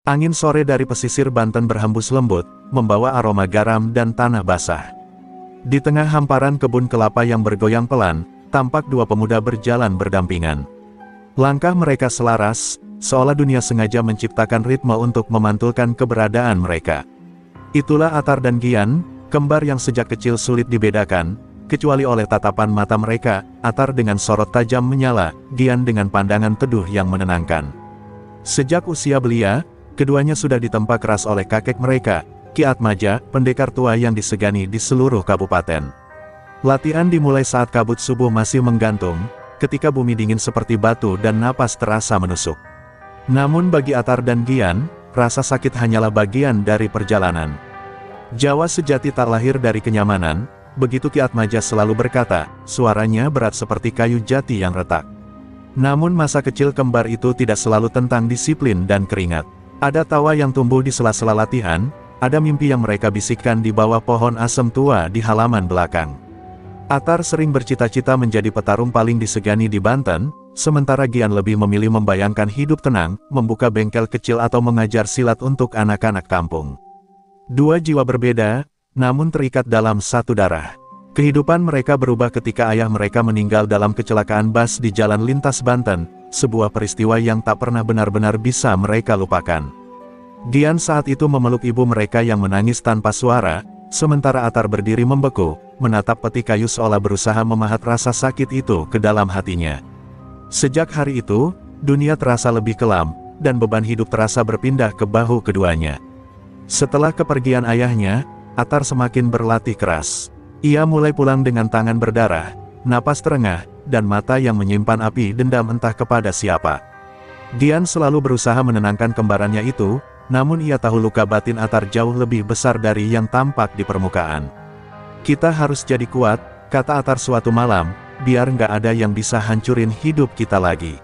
Angin sore dari pesisir Banten berhembus lembut, membawa aroma garam dan tanah basah. Di tengah hamparan kebun kelapa yang bergoyang pelan, tampak dua pemuda berjalan berdampingan. Langkah mereka selaras, seolah dunia sengaja menciptakan ritme untuk memantulkan keberadaan mereka. Itulah Atar dan Gian, kembar yang sejak kecil sulit dibedakan, kecuali oleh tatapan mata mereka. Atar dengan sorot tajam menyala, Gian dengan pandangan teduh yang menenangkan. Sejak usia belia, keduanya sudah ditempa keras oleh kakek mereka, Ki Atmaja, pendekar tua yang disegani di seluruh kabupaten. Latihan dimulai saat kabut subuh masih menggantung, ketika bumi dingin seperti batu dan napas terasa menusuk. Namun bagi Atar dan Gian, rasa sakit hanyalah bagian dari perjalanan. Jawa sejati tak lahir dari kenyamanan, begitu Ki Atmaja selalu berkata, suaranya berat seperti kayu jati yang retak. Namun masa kecil kembar itu tidak selalu tentang disiplin dan keringat. Ada tawa yang tumbuh di sela-sela latihan, ada mimpi yang mereka bisikkan di bawah pohon asem tua di halaman belakang. Atar sering bercita-cita menjadi petarung paling disegani di Banten, sementara Gian lebih memilih membayangkan hidup tenang, membuka bengkel kecil atau mengajar silat untuk anak-anak kampung. Dua jiwa berbeda, namun terikat dalam satu darah. Kehidupan mereka berubah ketika ayah mereka meninggal dalam kecelakaan bus di jalan lintas Banten, sebuah peristiwa yang tak pernah benar-benar bisa mereka lupakan. Gian saat itu memeluk ibu mereka yang menangis tanpa suara, sementara Atar berdiri membeku, menatap peti kayu seolah berusaha memahat rasa sakit itu ke dalam hatinya. Sejak hari itu, dunia terasa lebih kelam, dan beban hidup terasa berpindah ke bahu keduanya. Setelah kepergian ayahnya, Atar semakin berlatih keras. Ia mulai pulang dengan tangan berdarah, napas terengah, dan mata yang menyimpan api dendam entah kepada siapa. Gian selalu berusaha menenangkan kembarannya itu, namun ia tahu luka batin Atar jauh lebih besar dari yang tampak di permukaan. Kita harus jadi kuat, kata Atar suatu malam, biar nggak ada yang bisa hancurin hidup kita lagi.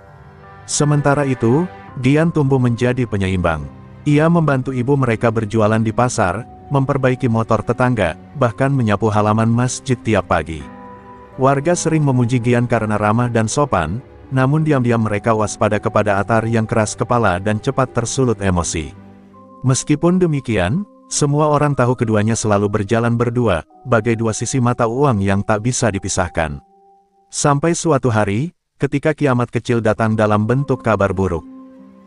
Sementara itu, Gian tumbuh menjadi penyeimbang. Ia membantu ibu mereka berjualan di pasar, memperbaiki motor tetangga, bahkan menyapu halaman masjid tiap pagi. Warga sering memuji Gian karena ramah dan sopan, namun diam-diam mereka waspada kepada Atar yang keras kepala dan cepat tersulut emosi. Meskipun demikian, semua orang tahu keduanya selalu berjalan berdua, bagai dua sisi mata uang yang tak bisa dipisahkan. Sampai suatu hari, ketika kiamat kecil datang dalam bentuk kabar buruk.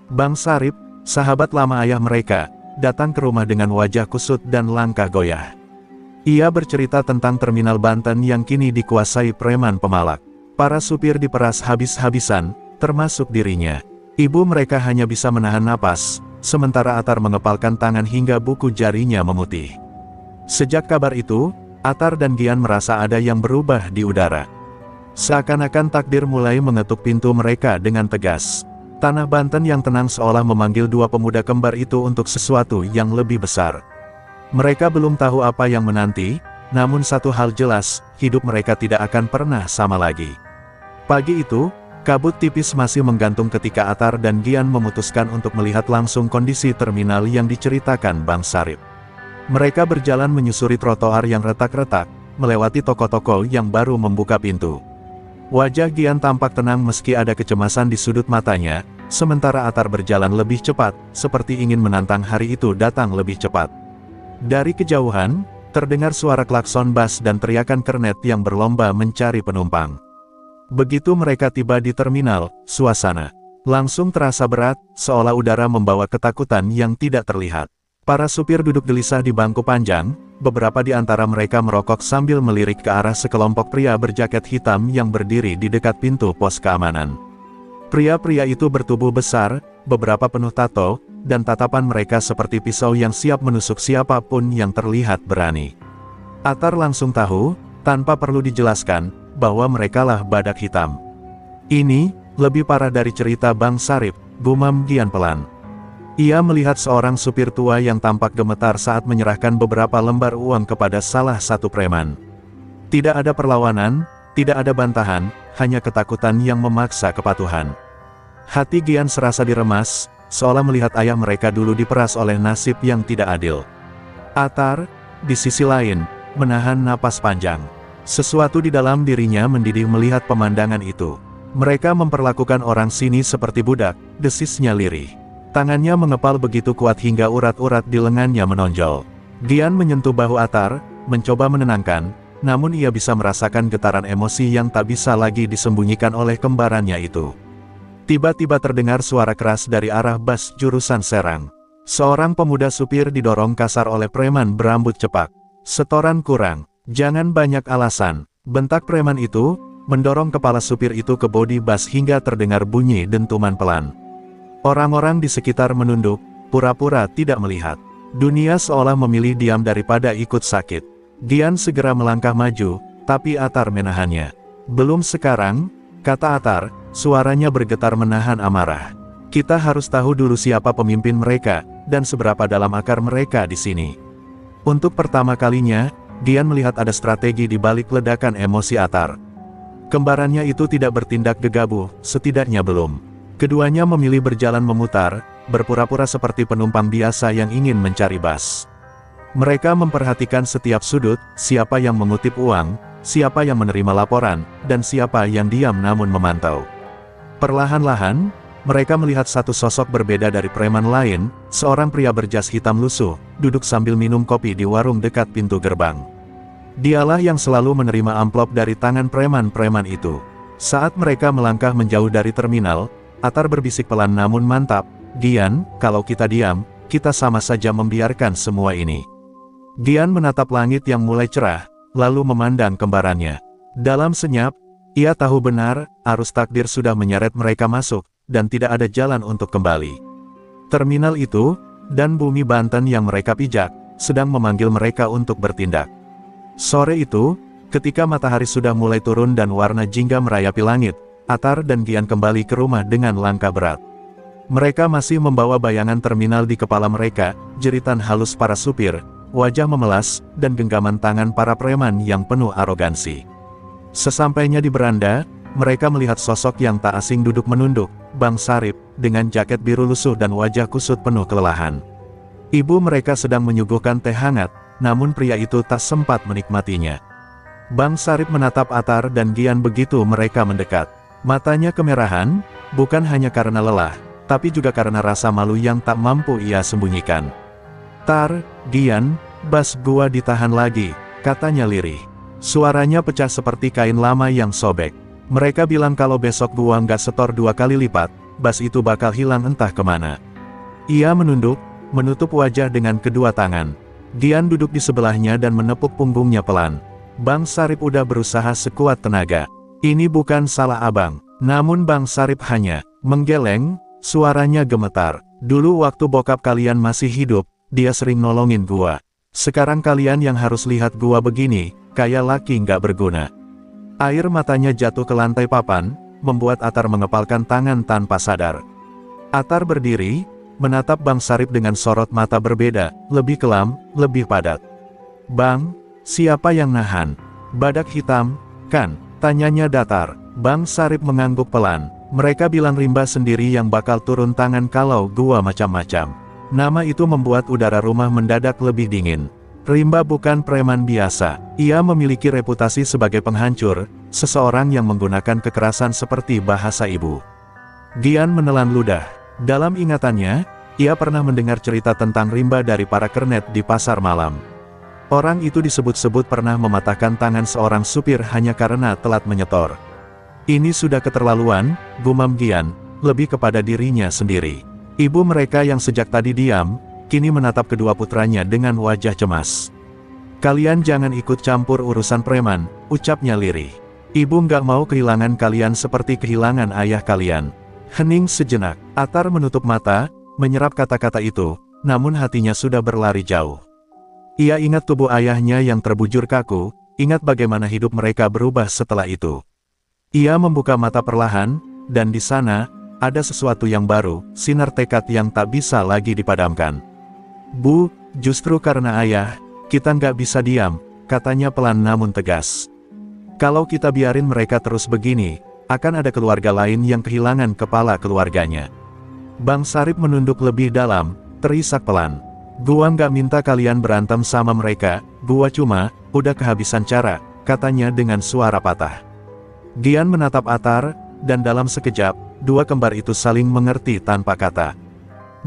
Bang Sarip, sahabat lama ayah mereka, datang ke rumah dengan wajah kusut dan langkah goyah. Ia bercerita tentang terminal Banten yang kini dikuasai preman pemalak. Para supir diperas habis-habisan, termasuk dirinya. Ibu mereka hanya bisa menahan napas, sementara Atar mengepalkan tangan hingga buku jarinya memutih. Sejak kabar itu, Atar dan Gian merasa ada yang berubah di udara. Seakan-akan takdir mulai mengetuk pintu mereka dengan tegas. Tanah Banten yang tenang seolah memanggil dua pemuda kembar itu untuk sesuatu yang lebih besar. Mereka belum tahu apa yang menanti, namun satu hal jelas, hidup mereka tidak akan pernah sama lagi. Pagi itu, kabut tipis masih menggantung ketika Atar dan Gian memutuskan untuk melihat langsung kondisi terminal yang diceritakan Bang Sarip. Mereka berjalan menyusuri trotoar yang retak-retak, melewati toko-toko yang baru membuka pintu. Wajah Gian tampak tenang meski ada kecemasan di sudut matanya, sementara Atar berjalan lebih cepat, seperti ingin menantang hari itu datang lebih cepat. Dari kejauhan, terdengar suara klakson bus dan teriakan kernet yang berlomba mencari penumpang. Begitu mereka tiba di terminal, suasana langsung terasa berat, seolah udara membawa ketakutan yang tidak terlihat. Para supir duduk gelisah di bangku panjang, beberapa di antara mereka merokok sambil melirik ke arah sekelompok pria berjaket hitam yang berdiri di dekat pintu pos keamanan. Pria-pria itu bertubuh besar, beberapa penuh tato, dan tatapan mereka seperti pisau yang siap menusuk siapapun yang terlihat berani. Atar langsung tahu, tanpa perlu dijelaskan, bahwa merekalah badak hitam. Ini, lebih parah dari cerita Bang Sarip, gumam Gian pelan. Ia melihat seorang supir tua yang tampak gemetar saat menyerahkan beberapa lembar uang kepada salah satu preman. Tidak ada perlawanan, tidak ada bantahan, hanya ketakutan yang memaksa kepatuhan. Hati Gian serasa diremas, seolah melihat ayah mereka dulu diperas oleh nasib yang tidak adil. Atar, di sisi lain, menahan napas panjang. Sesuatu di dalam dirinya mendidih melihat pemandangan itu. Mereka memperlakukan orang sini seperti budak, desisnya lirih. Tangannya mengepal begitu kuat hingga urat-urat di lengannya menonjol. Gian menyentuh bahu Atar, mencoba menenangkan, namun ia bisa merasakan getaran emosi yang tak bisa lagi disembunyikan oleh kembarannya itu. Tiba-tiba terdengar suara keras dari arah bas jurusan Serang. Seorang pemuda supir didorong kasar oleh preman berambut cepak. "Setoran kurang, jangan banyak alasan," bentak preman itu, mendorong kepala supir itu ke bodi bas hingga terdengar bunyi dentuman pelan. Orang-orang di sekitar menunduk, pura-pura tidak melihat. Dunia seolah memilih diam daripada ikut sakit. Gian segera melangkah maju, tapi Atar menahannya. "Belum sekarang," kata Atar, suaranya bergetar menahan amarah. "Kita harus tahu dulu siapa pemimpin mereka, dan seberapa dalam akar mereka di sini." Untuk pertama kalinya, Gian melihat ada strategi di balik ledakan emosi Atar. Kembarannya itu tidak bertindak gegabah, setidaknya belum. Keduanya memilih berjalan memutar, berpura-pura seperti penumpang biasa yang ingin mencari bas. Mereka memperhatikan setiap sudut, siapa yang mengutip uang, siapa yang menerima laporan, dan siapa yang diam namun memantau. Perlahan-lahan, mereka melihat satu sosok berbeda dari preman lain, seorang pria berjas hitam lusuh, duduk sambil minum kopi di warung dekat pintu gerbang. Dialah yang selalu menerima amplop dari tangan preman-preman itu. Saat mereka melangkah menjauh dari terminal, Atar berbisik pelan namun mantap, "Gian, kalau kita diam, kita sama saja membiarkan semua ini." Gian menatap langit yang mulai cerah, lalu memandang kembarannya. Dalam senyap, ia tahu benar, arus takdir sudah menyeret mereka masuk, dan tidak ada jalan untuk kembali. Terminal itu, dan bumi Banten yang mereka pijak, sedang memanggil mereka untuk bertindak. Sore itu, ketika matahari sudah mulai turun dan warna jingga merayapi langit, Atar dan Gian kembali ke rumah dengan langkah berat. Mereka masih membawa bayangan terminal di kepala mereka, jeritan halus para supir, wajah memelas, dan genggaman tangan para preman yang penuh arogansi. Sesampainya di beranda, mereka melihat sosok yang tak asing duduk menunduk, Bang Sarip, dengan jaket biru lusuh dan wajah kusut penuh kelelahan. Ibu mereka sedang menyuguhkan teh hangat, namun pria itu tak sempat menikmatinya. Bang Sarip menatap Atar dan Gian begitu mereka mendekat. Matanya kemerahan, bukan hanya karena lelah, tapi juga karena rasa malu yang tak mampu ia sembunyikan. "Tar, Gian, bas gua ditahan lagi," katanya lirih. Suaranya pecah seperti kain lama yang sobek. "Mereka bilang kalau besok gua nggak setor 2 kali lipat, bas itu bakal hilang entah kemana." Ia menunduk, menutup wajah dengan kedua tangan. Gian duduk di sebelahnya dan menepuk punggungnya pelan. Bang Sarip udah berusaha sekuat tenaga. "Ini bukan salah abang." Namun Bang Sarip hanya menggeleng, suaranya gemetar. "Dulu waktu bokap kalian masih hidup, dia sering nolongin gua. Sekarang kalian yang harus lihat gua begini, kayak laki nggak berguna." Air matanya jatuh ke lantai papan, membuat Atar mengepalkan tangan tanpa sadar. Atar berdiri, menatap Bang Sarip dengan sorot mata berbeda, lebih kelam, lebih padat. "Bang, siapa yang nahan? Badak hitam, kan?" tanyanya datar. Bang Sarip mengangguk pelan. "Mereka bilang Rimba sendiri yang bakal turun tangan kalau gua macam-macam." Nama itu membuat udara rumah mendadak lebih dingin. Rimba bukan preman biasa. Ia memiliki reputasi sebagai penghancur, seseorang yang menggunakan kekerasan seperti bahasa ibu. Gian menelan ludah. Dalam ingatannya, ia pernah mendengar cerita tentang Rimba dari para kernet di pasar malam. Orang itu disebut-sebut pernah mematahkan tangan seorang supir hanya karena telat menyetor. "Ini sudah keterlaluan," gumam Gian, lebih kepada dirinya sendiri. Ibu mereka yang sejak tadi diam, kini menatap kedua putranya dengan wajah cemas. "Kalian jangan ikut campur urusan preman," ucapnya lirih. "Ibu nggak mau kehilangan kalian seperti kehilangan ayah kalian." Hening sejenak, Atar menutup mata, menyerap kata-kata itu, namun hatinya sudah berlari jauh. Ia ingat tubuh ayahnya yang terbujur kaku, ingat bagaimana hidup mereka berubah setelah itu. Ia membuka mata perlahan, dan di sana, ada sesuatu yang baru, sinar tekad yang tak bisa lagi dipadamkan. "Bu, justru karena ayah, kita nggak bisa diam," katanya pelan namun tegas. "Kalau kita biarin mereka terus begini, akan ada keluarga lain yang kehilangan kepala keluarganya." Bang Sarip menunduk lebih dalam, terisak pelan. "Gua nggak minta kalian berantem sama mereka, gua cuma, udah kehabisan cara," katanya dengan suara patah. Gian menatap Atar, dan dalam sekejap, dua kembar itu saling mengerti tanpa kata.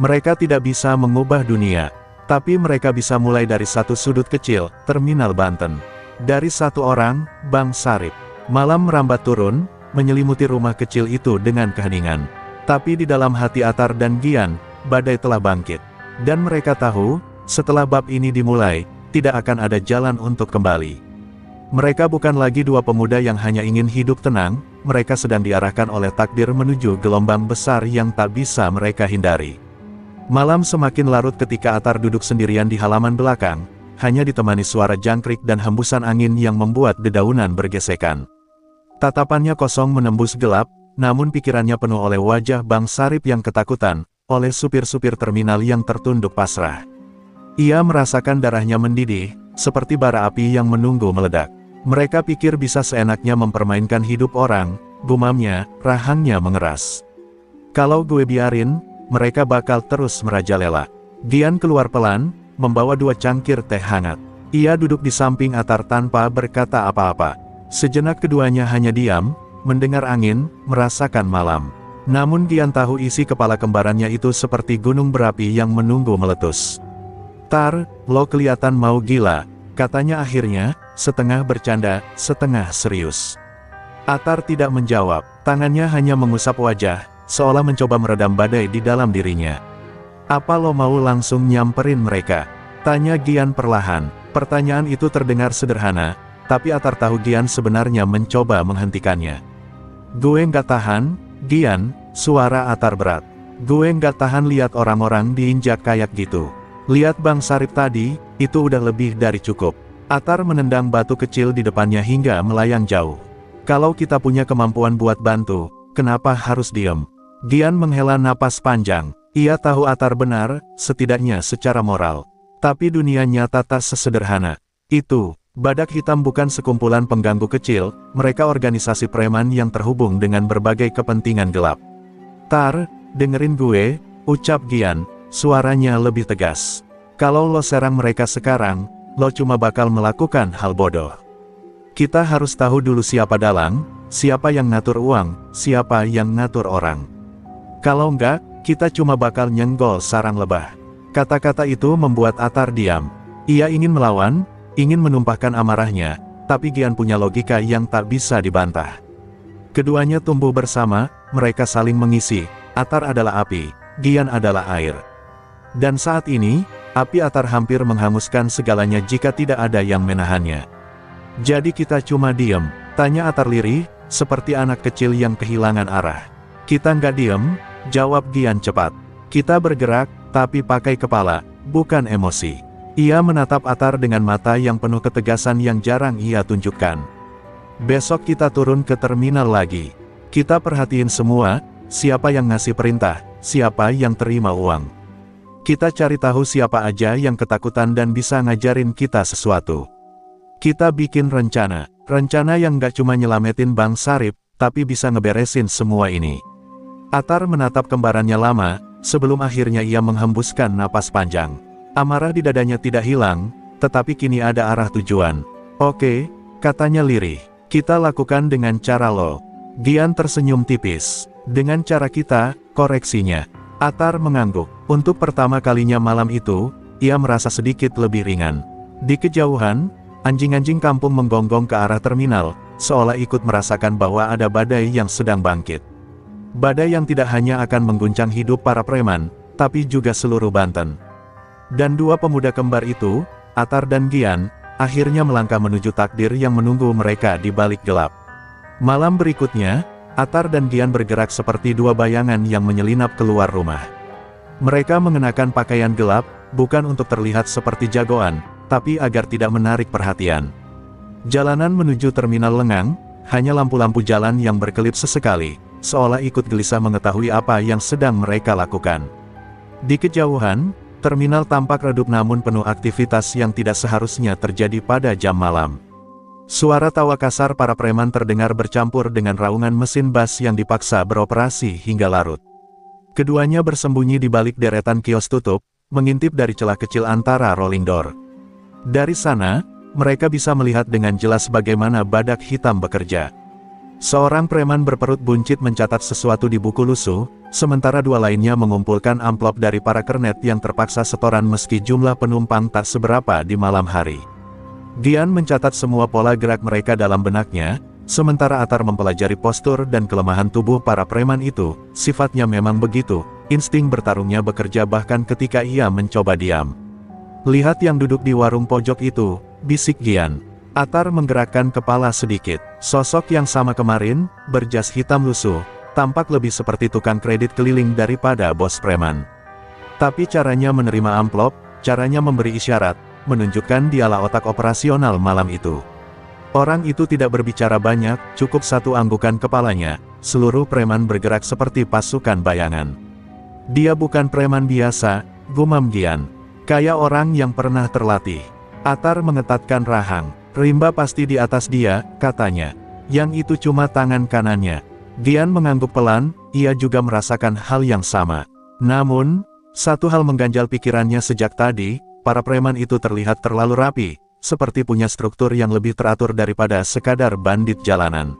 Mereka tidak bisa mengubah dunia, tapi mereka bisa mulai dari satu sudut kecil, Terminal Banten. Dari satu orang, Bang Sarip. Malam merambat turun, menyelimuti rumah kecil itu dengan keheningan. Tapi di dalam hati Atar dan Gian, badai telah bangkit. Dan mereka tahu, setelah bab ini dimulai, tidak akan ada jalan untuk kembali. Mereka bukan lagi dua pemuda yang hanya ingin hidup tenang, mereka sedang diarahkan oleh takdir menuju gelombang besar yang tak bisa mereka hindari. Malam semakin larut ketika Atar duduk sendirian di halaman belakang, hanya ditemani suara jangkrik dan hembusan angin yang membuat dedaunan bergesekan. Tatapannya kosong menembus gelap, namun pikirannya penuh oleh wajah Bang Sarip yang ketakutan, oleh supir-supir terminal yang tertunduk pasrah. Ia merasakan darahnya mendidih, seperti bara api yang menunggu meledak. Mereka pikir bisa seenaknya mempermainkan hidup orang, gumamnya, rahangnya mengeras. Kalau gue biarin, mereka bakal terus merajalela. Gian keluar pelan, membawa 2 cangkir teh hangat. Ia duduk di samping Atar tanpa berkata apa-apa. Sejenak keduanya hanya diam, mendengar angin, merasakan malam. Namun Gian tahu isi kepala kembarannya itu seperti gunung berapi yang menunggu meletus. "Tar, lo kelihatan mau gila," katanya akhirnya, setengah bercanda, setengah serius. Atar tidak menjawab, tangannya hanya mengusap wajah, seolah mencoba meredam badai di dalam dirinya. "Apa lo mau langsung nyamperin mereka?" tanya Gian perlahan. Pertanyaan itu terdengar sederhana, tapi Atar tahu Gian sebenarnya mencoba menghentikannya. "Gue nggak tahan, Gian," suara Atar berat. "Gue nggak tahan lihat orang-orang diinjak kayak gitu. Lihat Bang Sarip tadi, itu udah lebih dari cukup." Atar menendang batu kecil di depannya hingga melayang jauh. "Kalau kita punya kemampuan buat bantu, kenapa harus diem?" Gian menghela napas panjang. Ia tahu Atar benar, setidaknya secara moral. Tapi dunia nyata tak sesederhana itu. Badak hitam bukan sekumpulan pengganggu kecil, mereka organisasi preman yang terhubung dengan berbagai kepentingan gelap. "Tar, dengerin gue," ucap Gian, suaranya lebih tegas. "Kalau lo serang mereka sekarang, lo cuma bakal melakukan hal bodoh. Kita harus tahu dulu siapa dalang, siapa yang ngatur uang, siapa yang ngatur orang. Kalau enggak, kita cuma bakal nyenggol sarang lebah." Kata-kata itu membuat Atar diam. Ia ingin melawan, ingin menumpahkan amarahnya, tapi Gian punya logika yang tak bisa dibantah. Keduanya tumbuh bersama, mereka saling mengisi. Atar adalah api, Gian adalah air. Dan saat ini, api Atar hampir menghanguskan segalanya jika tidak ada yang menahannya. "Jadi kita cuma diem?" tanya Atar lirih, seperti anak kecil yang kehilangan arah. "Kita nggak diem," jawab Gian cepat. "Kita bergerak, tapi pakai kepala, bukan emosi." Ia menatap Atar dengan mata yang penuh ketegasan yang jarang ia tunjukkan. "Besok kita turun ke terminal lagi. Kita perhatiin semua, siapa yang ngasih perintah, siapa yang terima uang. Kita cari tahu siapa aja yang ketakutan dan bisa ngajarin kita sesuatu. Kita bikin rencana yang gak cuma nyelamatin Bang Sarip, tapi bisa ngeberesin semua ini." Atar menatap kembarannya lama, sebelum akhirnya ia menghembuskan napas panjang. Amarah di dadanya tidak hilang, tetapi kini ada arah tujuan. "Oke," katanya lirih. "Kita lakukan dengan cara lo." Gian tersenyum tipis. "Dengan cara kita," koreksinya. Atar mengangguk. Untuk pertama kalinya malam itu, ia merasa sedikit lebih ringan. Di kejauhan, anjing-anjing kampung menggonggong ke arah terminal, seolah ikut merasakan bahwa ada badai yang sedang bangkit. Badai yang tidak hanya akan mengguncang hidup para preman, tapi juga seluruh Banten. Dan 2 pemuda kembar itu, Atar dan Gian, akhirnya melangkah menuju takdir yang menunggu mereka di balik gelap. Malam berikutnya, Atar dan Gian bergerak seperti 2 bayangan yang menyelinap keluar rumah. Mereka mengenakan pakaian gelap, bukan untuk terlihat seperti jagoan, tapi agar tidak menarik perhatian. Jalanan menuju terminal lengang, hanya lampu-lampu jalan yang berkelip sesekali, seolah ikut gelisah mengetahui apa yang sedang mereka lakukan. Di kejauhan, terminal tampak redup namun penuh aktivitas yang tidak seharusnya terjadi pada jam malam. Suara tawa kasar para preman terdengar bercampur dengan raungan mesin bas yang dipaksa beroperasi hingga larut. Keduanya bersembunyi di balik deretan kios tutup, mengintip dari celah kecil antara rolling door. Dari sana, mereka bisa melihat dengan jelas bagaimana badak hitam bekerja. Seorang preman berperut buncit mencatat sesuatu di buku lusuh, sementara dua lainnya mengumpulkan amplop dari para kernet yang terpaksa setoran meski jumlah penumpang tak seberapa di malam hari. Gian mencatat semua pola gerak mereka dalam benaknya, sementara Atar mempelajari postur dan kelemahan tubuh para preman itu. Sifatnya memang begitu, insting bertarungnya bekerja bahkan ketika ia mencoba diam. "Lihat yang duduk di warung pojok itu," bisik Gian. Atar menggerakkan kepala sedikit. Sosok yang sama kemarin, berjas hitam lusuh, tampak lebih seperti tukang kredit keliling daripada bos preman. Tapi caranya menerima amplop, caranya memberi isyarat, menunjukkan dialah otak operasional malam itu. Orang itu tidak berbicara banyak, cukup satu anggukan kepalanya, seluruh preman bergerak seperti pasukan bayangan. "Dia bukan preman biasa," gumam Gian. "Kayak orang yang pernah terlatih." Atar mengetatkan rahang. "Rimba pasti di atas dia," katanya. "Yang itu cuma tangan kanannya." Gian mengangguk pelan, ia juga merasakan hal yang sama. Namun, satu hal mengganjal pikirannya sejak tadi, para preman itu terlihat terlalu rapi, seperti punya struktur yang lebih teratur daripada sekadar bandit jalanan.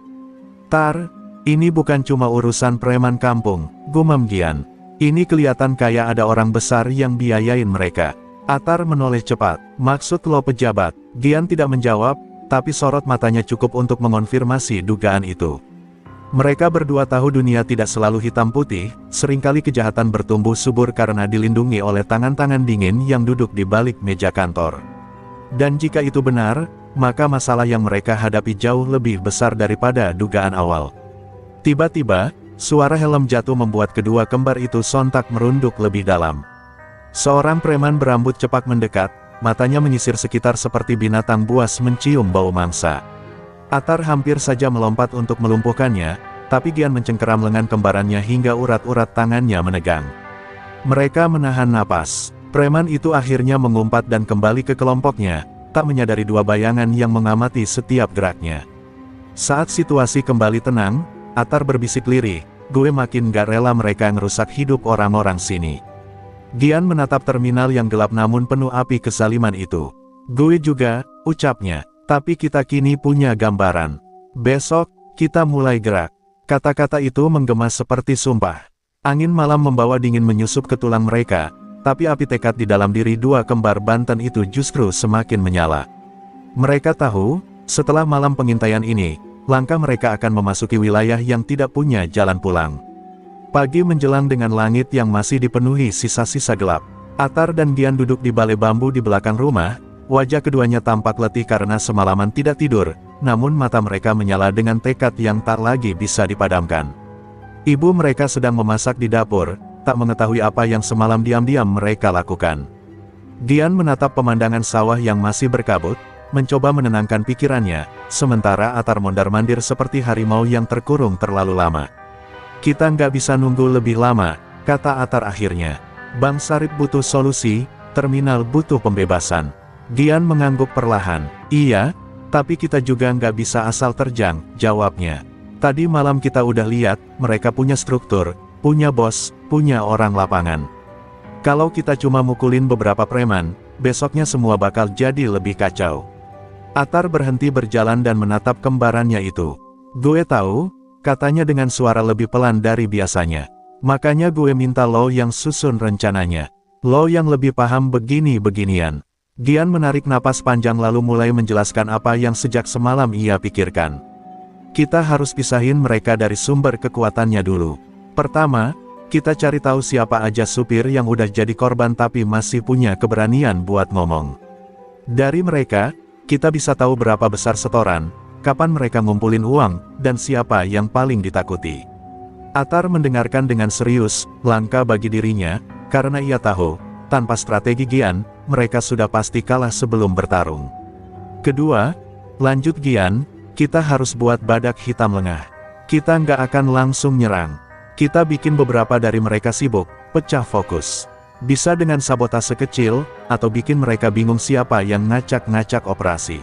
"Tar, ini bukan cuma urusan preman kampung," gumam Gian. "Ini kelihatan kayak ada orang besar yang biayain mereka." Atar menoleh cepat. "Maksud lo pejabat?" Gian tidak menjawab, tapi sorot matanya cukup untuk mengonfirmasi dugaan itu. Mereka berdua tahu dunia tidak selalu hitam putih, seringkali kejahatan bertumbuh subur karena dilindungi oleh tangan-tangan dingin yang duduk di balik meja kantor. Dan jika itu benar, maka masalah yang mereka hadapi jauh lebih besar daripada dugaan awal. Tiba-tiba, suara helm jatuh membuat kedua kembar itu sontak merunduk lebih dalam. Seorang preman berambut cepat mendekat, matanya menyisir sekitar seperti binatang buas mencium bau mangsa. Atar hampir saja melompat untuk melumpuhkannya, tapi Gian mencengkeram lengan kembarannya hingga urat-urat tangannya menegang. Mereka menahan napas. Preman itu akhirnya mengumpat dan kembali ke kelompoknya, tak menyadari dua bayangan yang mengamati setiap geraknya. Saat situasi kembali tenang, Atar berbisik lirih, "Gue makin gak rela mereka ngerusak hidup orang-orang sini." Gian menatap terminal yang gelap namun penuh api kezaliman itu. "Gue juga," ucapnya, "tapi kita kini punya gambaran. Besok, kita mulai gerak." Kata-kata itu menggema seperti sumpah. Angin malam membawa dingin menyusup ke tulang mereka, tapi api tekad di dalam diri dua kembar Banten itu justru semakin menyala. Mereka tahu, setelah malam pengintaian ini, langkah mereka akan memasuki wilayah yang tidak punya jalan pulang. Pagi menjelang dengan langit yang masih dipenuhi sisa-sisa gelap. Atar dan Gian duduk di balai bambu di belakang rumah, wajah keduanya tampak letih karena semalaman tidak tidur, namun mata mereka menyala dengan tekad yang tak lagi bisa dipadamkan. Ibu mereka sedang memasak di dapur, tak mengetahui apa yang semalam diam-diam mereka lakukan. Gian menatap pemandangan sawah yang masih berkabut, mencoba menenangkan pikirannya, sementara Atar mondar-mandir seperti harimau yang terkurung terlalu lama. "Kita nggak bisa nunggu lebih lama," kata Atar akhirnya. "Bang Sarip butuh solusi, terminal butuh pembebasan." Gian mengangguk perlahan. "Iya, tapi kita juga nggak bisa asal terjang," jawabnya. "Tadi malam kita udah lihat, mereka punya struktur, punya bos, punya orang lapangan. Kalau kita cuma mukulin beberapa preman, besoknya semua bakal jadi lebih kacau." Atar berhenti berjalan dan menatap kembarannya itu. "Gue tahu," katanya dengan suara lebih pelan dari biasanya. "Makanya gue minta lo yang susun rencananya. Lo yang lebih paham begini-beginian." Gian menarik napas panjang lalu mulai menjelaskan apa yang sejak semalam ia pikirkan. "Kita harus pisahin mereka dari sumber kekuatannya dulu. Pertama, kita cari tahu siapa aja supir yang udah jadi korban tapi masih punya keberanian buat ngomong. Dari mereka, kita bisa tahu berapa besar setoran, kapan mereka ngumpulin uang, dan siapa yang paling ditakuti." Atar mendengarkan dengan serius, langka bagi dirinya, karena ia tahu, tanpa strategi Gian, mereka sudah pasti kalah sebelum bertarung. "Kedua," lanjut Gian, "kita harus buat badak hitam lengah. Kita nggak akan langsung nyerang. Kita bikin beberapa dari mereka sibuk, pecah fokus. Bisa dengan sabotase kecil, atau bikin mereka bingung siapa yang ngacak-ngacak operasi."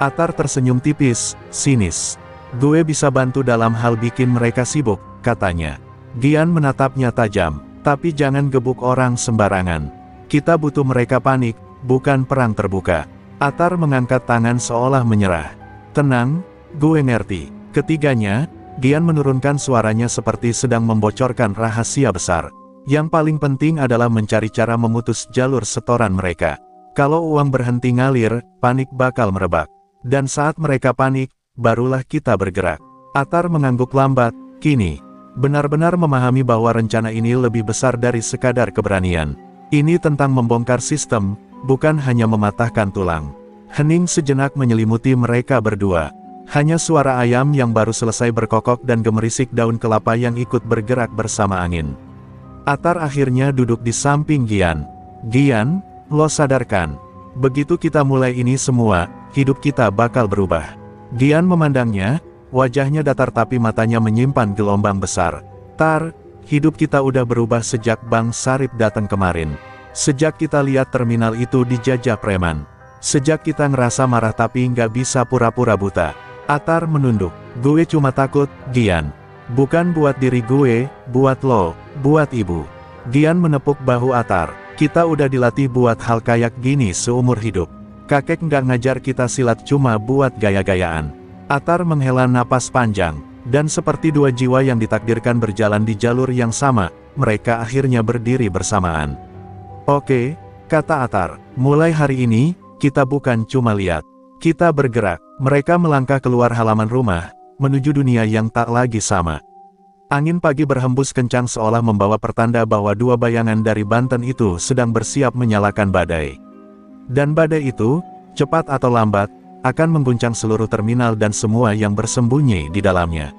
Atar tersenyum tipis, sinis. "Gue bisa bantu dalam hal bikin mereka sibuk," katanya. Gian menatapnya tajam. "Tapi jangan gebuk orang sembarangan. Kita butuh mereka panik, bukan perang terbuka." Atar mengangkat tangan seolah menyerah. "Tenang, gue ngerti." Ketiganya, Gian menurunkan suaranya seperti sedang membocorkan rahasia besar. Yang paling penting adalah mencari cara memutus jalur setoran mereka. Kalau uang berhenti ngalir, panik bakal merebak. Dan saat mereka panik, barulah kita bergerak. Atar mengangguk lambat, kini benar-benar memahami bahwa rencana ini lebih besar dari sekadar keberanian. Ini tentang membongkar sistem, bukan hanya mematahkan tulang. Hening sejenak menyelimuti mereka berdua. Hanya suara ayam yang baru selesai berkokok dan gemerisik daun kelapa yang ikut bergerak bersama angin. Atar akhirnya duduk di samping Gian. Gian, lo sadarkan, begitu kita mulai ini semua, hidup kita bakal berubah. Gian memandangnya, wajahnya datar tapi matanya menyimpan gelombang besar. Tar, hidup kita udah berubah sejak Bang Sarip datang kemarin. Sejak kita lihat terminal itu dijajah preman. Sejak kita ngerasa marah tapi nggak bisa pura-pura buta. Atar menunduk. Gue cuma takut, Gian. Bukan buat diri gue, buat lo, buat ibu. Gian menepuk bahu Atar. Kita udah dilatih buat hal kayak gini seumur hidup. Kakek nggak ngajar kita silat cuma buat gaya-gayaan. Atar menghela napas panjang. Dan seperti dua jiwa yang ditakdirkan berjalan di jalur yang sama, mereka akhirnya berdiri bersamaan. Oke, kata Atar. Mulai hari ini, kita bukan cuma lihat. Kita bergerak. Mereka melangkah keluar halaman rumah, menuju dunia yang tak lagi sama. Angin pagi berhembus kencang seolah membawa pertanda bahwa dua bayangan dari Banten itu sedang bersiap menyalakan badai. Dan badai itu, cepat atau lambat, akan mengguncang seluruh terminal dan semua yang bersembunyi di dalamnya.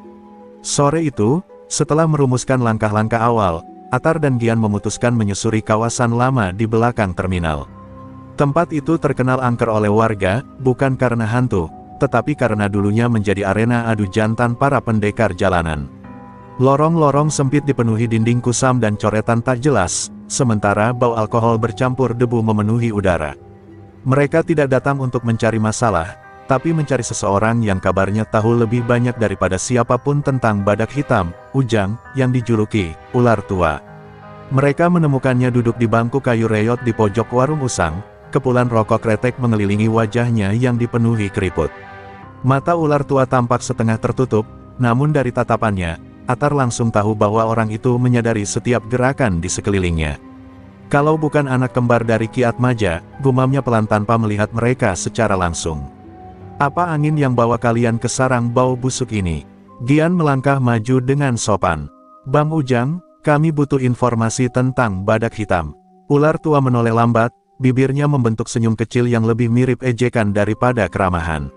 Sore itu, setelah merumuskan langkah-langkah awal, Atar dan Gian memutuskan menyusuri kawasan lama di belakang terminal. Tempat itu terkenal angker oleh warga, bukan karena hantu, tetapi karena dulunya menjadi arena adu jantan para pendekar jalanan. Lorong-lorong sempit dipenuhi dinding kusam dan coretan tak jelas, sementara bau alkohol bercampur debu memenuhi udara. Mereka tidak datang untuk mencari masalah, tapi mencari seseorang yang kabarnya tahu lebih banyak daripada siapapun tentang badak hitam, Ujang, yang dijuluki ular tua. Mereka menemukannya duduk di bangku kayu reyot di pojok warung usang, kepulan rokok kretek mengelilingi wajahnya yang dipenuhi keriput. Mata ular tua tampak setengah tertutup, namun dari tatapannya, Atar langsung tahu bahwa orang itu menyadari setiap gerakan di sekelilingnya. Kalau bukan anak kembar dari Ki Atmaja, gumamnya pelan tanpa melihat mereka secara langsung. Apa angin yang bawa kalian ke sarang bau busuk ini? Gian melangkah maju dengan sopan. Bang Ujang, kami butuh informasi tentang badak hitam. Ular tua menoleh lambat, bibirnya membentuk senyum kecil yang lebih mirip ejekan daripada keramahan.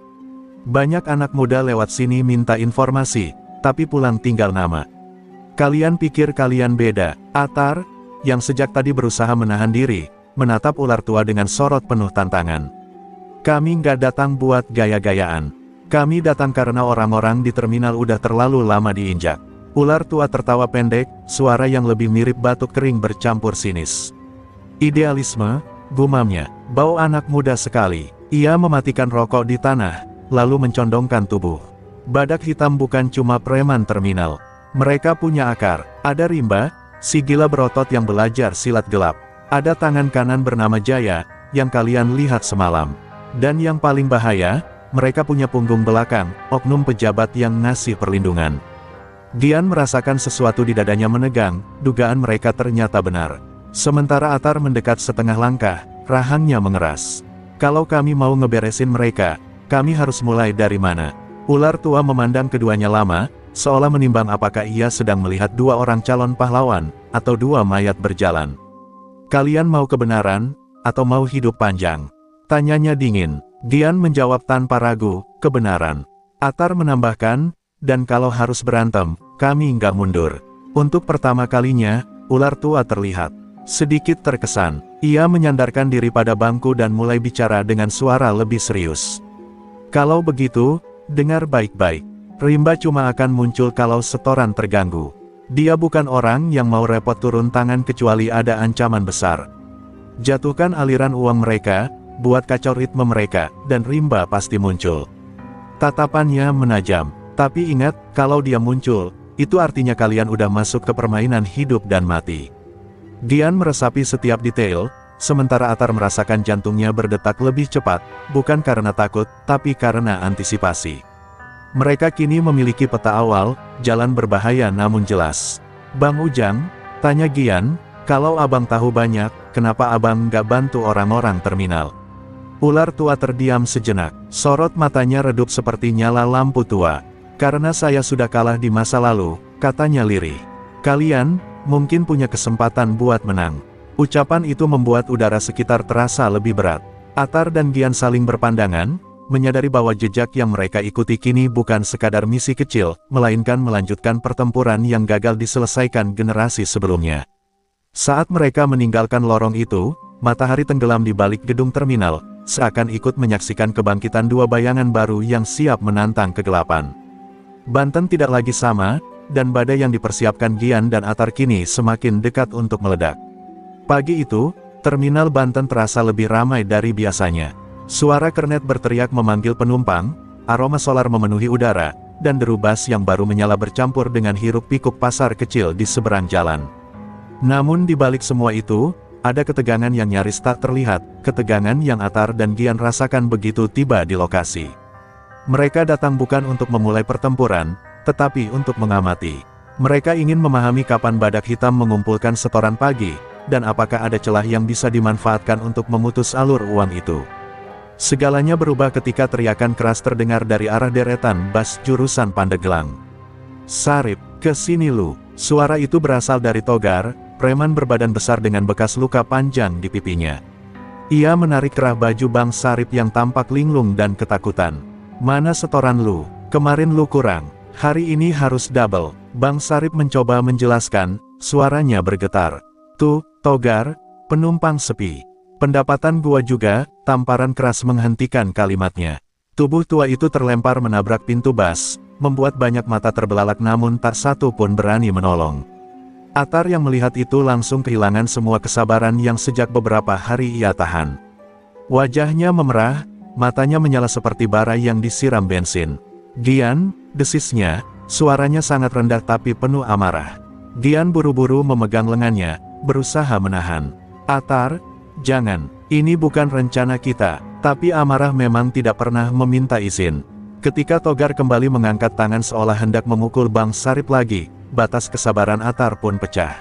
Banyak anak muda lewat sini minta informasi, tapi pulang tinggal nama. Kalian pikir kalian beda? Atar, yang sejak tadi berusaha menahan diri, menatap ular tua dengan sorot penuh tantangan. Kami nggak datang buat gaya-gayaan. Kami datang karena orang-orang di terminal udah terlalu lama diinjak. Ular tua tertawa pendek, suara yang lebih mirip batuk kering bercampur sinis. Idealisme, gumamnya, bau anak muda sekali. Ia mematikan rokok di tanah, lalu mencondongkan tubuh. Badak hitam bukan cuma preman terminal. Mereka punya akar. Ada Rimba, si gila berotot yang belajar silat gelap. Ada tangan kanan bernama Jaya, yang kalian lihat semalam. Dan yang paling bahaya, mereka punya punggung belakang, oknum pejabat yang ngasih perlindungan. Gian merasakan sesuatu di dadanya menegang, dugaan mereka ternyata benar. Sementara Atar mendekat setengah langkah, rahangnya mengeras. Kalau kami mau ngeberesin mereka, kami harus mulai dari mana? Ular tua memandang keduanya lama, seolah menimbang apakah ia sedang melihat dua orang calon pahlawan, atau dua mayat berjalan. Kalian mau kebenaran, atau mau hidup panjang? Tanyanya dingin. Gian menjawab tanpa ragu, kebenaran. Atar menambahkan, dan kalau harus berantem, kami nggak mundur. Untuk pertama kalinya, ular tua terlihat sedikit terkesan. Ia menyandarkan diri pada bangku dan mulai bicara dengan suara lebih serius. Kalau begitu, dengar baik-baik. Rimba cuma akan muncul kalau setoran terganggu. Dia bukan orang yang mau repot turun tangan kecuali ada ancaman besar. Jatuhkan aliran uang mereka, buat kacau ritme mereka, dan Rimba pasti muncul. Tatapannya menajam. Tapi ingat, kalau dia muncul, itu artinya kalian udah masuk ke permainan hidup dan mati. Gian meresapi setiap detail, sementara Atar merasakan jantungnya berdetak lebih cepat, bukan karena takut, tapi karena antisipasi. Mereka kini memiliki peta awal, jalan berbahaya namun jelas. Bang Ujang, tanya Gian, kalau abang tahu banyak, kenapa abang nggak bantu orang-orang terminal? Ular tua terdiam sejenak, sorot matanya redup seperti nyala lampu tua. Karena saya sudah kalah di masa lalu, katanya lirih. Kalian, mungkin punya kesempatan buat menang. Ucapan itu membuat udara sekitar terasa lebih berat. Atar dan Gian saling berpandangan, menyadari bahwa jejak yang mereka ikuti kini bukan sekadar misi kecil, melainkan melanjutkan pertempuran yang gagal diselesaikan generasi sebelumnya. Saat mereka meninggalkan lorong itu, matahari tenggelam di balik gedung terminal, seakan ikut menyaksikan kebangkitan dua bayangan baru yang siap menantang kegelapan. Banten tidak lagi sama, dan badai yang dipersiapkan Gian dan Atar kini semakin dekat untuk meledak. Pagi itu, terminal Banten terasa lebih ramai dari biasanya. Suara kernet berteriak memanggil penumpang, aroma solar memenuhi udara, dan deru bas yang baru menyala bercampur dengan hiruk-pikuk pasar kecil di seberang jalan. Namun di balik semua itu, ada ketegangan yang nyaris tak terlihat, ketegangan yang Atar dan Gian rasakan begitu tiba di lokasi. Mereka datang bukan untuk memulai pertempuran, tetapi untuk mengamati. Mereka ingin memahami kapan badak hitam mengumpulkan setoran pagi, dan apakah ada celah yang bisa dimanfaatkan untuk memutus alur uang itu. Segalanya berubah ketika teriakan keras terdengar dari arah deretan bas jurusan Pandeglang. Sarip, kesini lu. Suara itu berasal dari Togar, preman berbadan besar dengan bekas luka panjang di pipinya. Ia menarik kerah baju Bang Sarip yang tampak linglung dan ketakutan. Mana setoran lu? Kemarin lu kurang. Hari ini harus double. Bang Sarip mencoba menjelaskan, suaranya bergetar. Tuh, Togar, penumpang sepi. Pendapatan gua juga, tamparan keras menghentikan kalimatnya. Tubuh tua itu terlempar menabrak pintu bas, membuat banyak mata terbelalak namun tak satu pun berani menolong. Atar yang melihat itu langsung kehilangan semua kesabaran yang sejak beberapa hari ia tahan. Wajahnya memerah, matanya menyala seperti bara yang disiram bensin. Gian, desisnya, suaranya sangat rendah tapi penuh amarah. Gian buru-buru memegang lengannya, berusaha menahan. Atar, jangan, ini bukan rencana kita, tapi amarah memang tidak pernah meminta izin. Ketika Togar kembali mengangkat tangan seolah hendak memukul Bang Sarip lagi, batas kesabaran Atar pun pecah.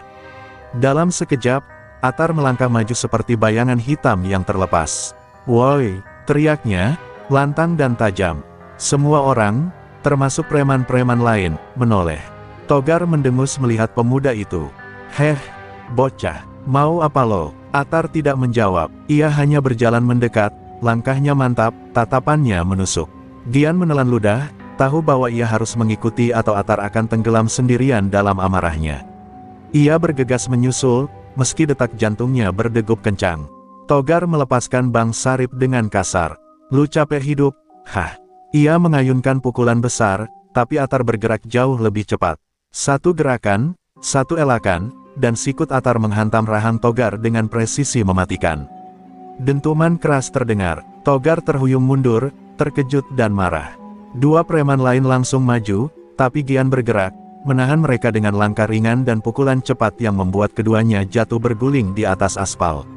Dalam sekejap, Atar melangkah maju seperti bayangan hitam yang terlepas. Woi, teriaknya, lantang dan tajam. Semua orang, termasuk preman-preman lain, menoleh. Togar mendengus melihat pemuda itu. Heh, bocah, mau apa lo? Atar tidak menjawab, ia hanya berjalan mendekat, langkahnya mantap, tatapannya menusuk. Gian menelan ludah, tahu bahwa ia harus mengikuti atau Atar akan tenggelam sendirian dalam amarahnya. Ia bergegas menyusul, meski detak jantungnya berdegup kencang. Togar melepaskan Bang Sarip dengan kasar. Lu capek hidup? Hah. Ia mengayunkan pukulan besar, tapi Atar bergerak jauh lebih cepat. Satu gerakan, satu elakan, dan sikut Atar menghantam rahang Togar dengan presisi mematikan. Dentuman keras terdengar, Togar terhuyung mundur, terkejut dan marah. Dua preman lain langsung maju, tapi Gian bergerak, menahan mereka dengan langkah ringan dan pukulan cepat yang membuat keduanya jatuh berguling di atas aspal.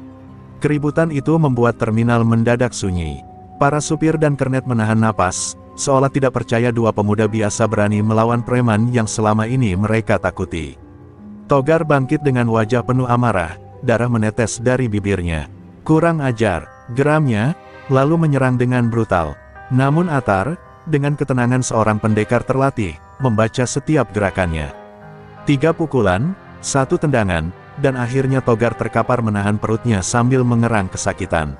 Keributan itu membuat terminal mendadak sunyi. Para supir dan kernet menahan napas, seolah tidak percaya dua pemuda biasa berani melawan preman yang selama ini mereka takuti. Togar bangkit dengan wajah penuh amarah, darah menetes dari bibirnya. Kurang ajar, geramnya, lalu menyerang dengan brutal. Namun Atar, dengan ketenangan seorang pendekar terlatih, membaca setiap gerakannya. 3 pukulan, 1 tendangan, dan akhirnya Togar terkapar menahan perutnya sambil mengerang kesakitan.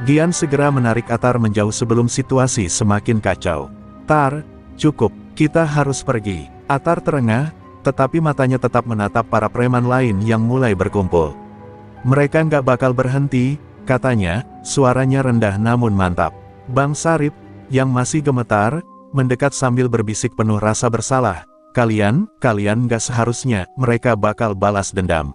Gian segera menarik Atar menjauh sebelum situasi semakin kacau. Tar, cukup, kita harus pergi. Atar terengah, tetapi matanya tetap menatap para preman lain yang mulai berkumpul. Mereka nggak bakal berhenti, katanya, suaranya rendah namun mantap. Bang Sarip, yang masih gemetar, mendekat sambil berbisik penuh rasa bersalah. Kalian nggak seharusnya, mereka bakal balas dendam.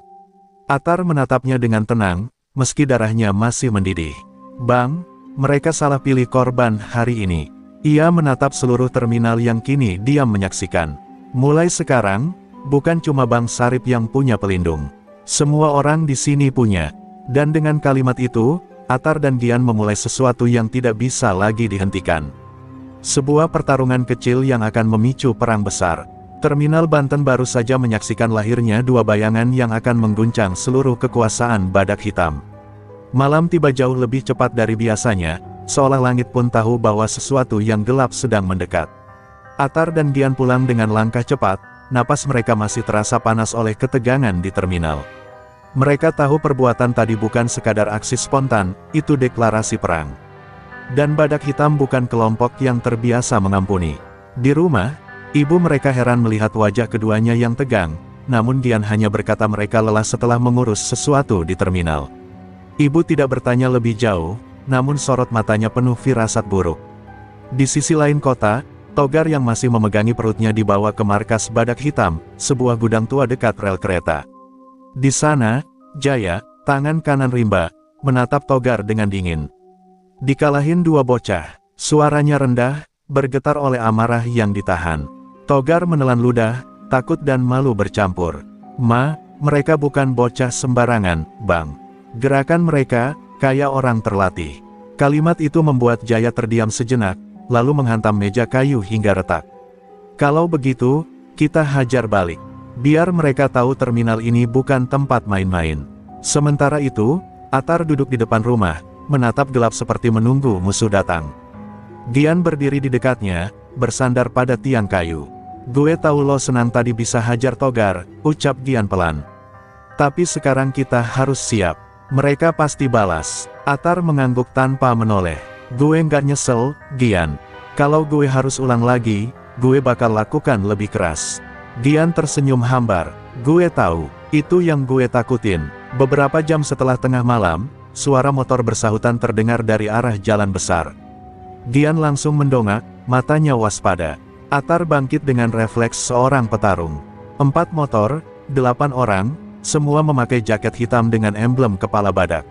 Atar menatapnya dengan tenang, meski darahnya masih mendidih. Bang, mereka salah pilih korban hari ini. Ia menatap seluruh terminal yang kini diam menyaksikan. Mulai sekarang, bukan cuma Bang Sarip yang punya pelindung. Semua orang di sini punya. Dan dengan kalimat itu, Atar dan Gian memulai sesuatu yang tidak bisa lagi dihentikan. Sebuah pertarungan kecil yang akan memicu perang besar. Terminal Banten baru saja menyaksikan lahirnya dua bayangan yang akan mengguncang seluruh kekuasaan Badak Hitam. Malam tiba jauh lebih cepat dari biasanya, seolah langit pun tahu bahwa sesuatu yang gelap sedang mendekat. Atar dan Gian pulang dengan langkah cepat, napas mereka masih terasa panas oleh ketegangan di terminal. Mereka tahu perbuatan tadi bukan sekadar aksi spontan, itu deklarasi perang. Dan Badak Hitam bukan kelompok yang terbiasa mengampuni. Di rumah, ibu mereka heran melihat wajah keduanya yang tegang, namun Gian hanya berkata mereka lelah setelah mengurus sesuatu di terminal. Ibu tidak bertanya lebih jauh, namun sorot matanya penuh firasat buruk. Di sisi lain kota, Togar yang masih memegangi perutnya dibawa ke markas Badak Hitam, sebuah gudang tua dekat rel kereta. Di sana, Jaya, tangan kanan Rimba, menatap Togar dengan dingin. Dikalahin dua bocah, suaranya rendah, bergetar oleh amarah yang ditahan. Togar menelan ludah, takut dan malu bercampur. Ma, mereka bukan bocah sembarangan, Bang. Gerakan mereka, kayak orang terlatih. Kalimat itu membuat Jaya terdiam sejenak, lalu menghantam meja kayu hingga retak. Kalau begitu, kita hajar balik. Biar mereka tahu terminal ini bukan tempat main-main. Sementara itu, Atar duduk di depan rumah, menatap gelap seperti menunggu musuh datang. Gian berdiri di dekatnya, bersandar pada tiang kayu. Gue tahu lo senang tadi bisa hajar Togar, ucap Gian pelan. Tapi sekarang kita harus siap. Mereka pasti balas. Atar mengangguk tanpa menoleh. Gue nggak nyesel, Gian. Kalau gue harus ulang lagi, gue bakal lakukan lebih keras. Gian tersenyum hambar. Gue tahu, itu yang gue takutin. Beberapa jam setelah tengah malam, suara motor bersahutan terdengar dari arah jalan besar. Gian langsung mendongak, matanya waspada. Atar bangkit dengan refleks seorang petarung. 4 motor, 8 orang, semua memakai jaket hitam dengan emblem kepala badak.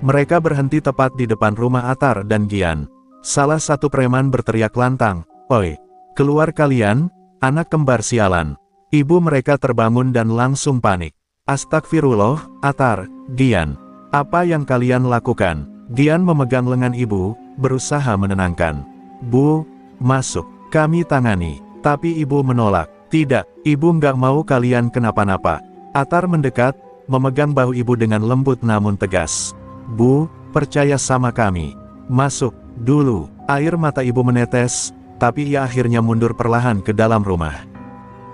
Mereka berhenti tepat di depan rumah Atar dan Gian. Salah satu preman berteriak lantang, "Oi, keluar kalian, anak kembar sialan." Ibu mereka terbangun dan langsung panik. Astagfirullah, Atar, Gian. Apa yang kalian lakukan? Gian memegang lengan ibu, berusaha menenangkan. Bu, masuk, kami tangani. Tapi ibu menolak. Tidak, ibu nggak mau kalian kenapa-napa. Atar mendekat, memegang bahu ibu dengan lembut namun tegas. Bu, percaya sama kami. Masuk, dulu. Air mata ibu menetes, tapi ia akhirnya mundur perlahan ke dalam rumah.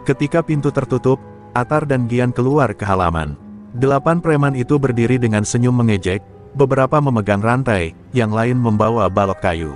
Ketika pintu tertutup, Atar dan Gian keluar ke halaman. 8 preman itu berdiri dengan senyum mengejek, beberapa memegang rantai, yang lain membawa balok kayu.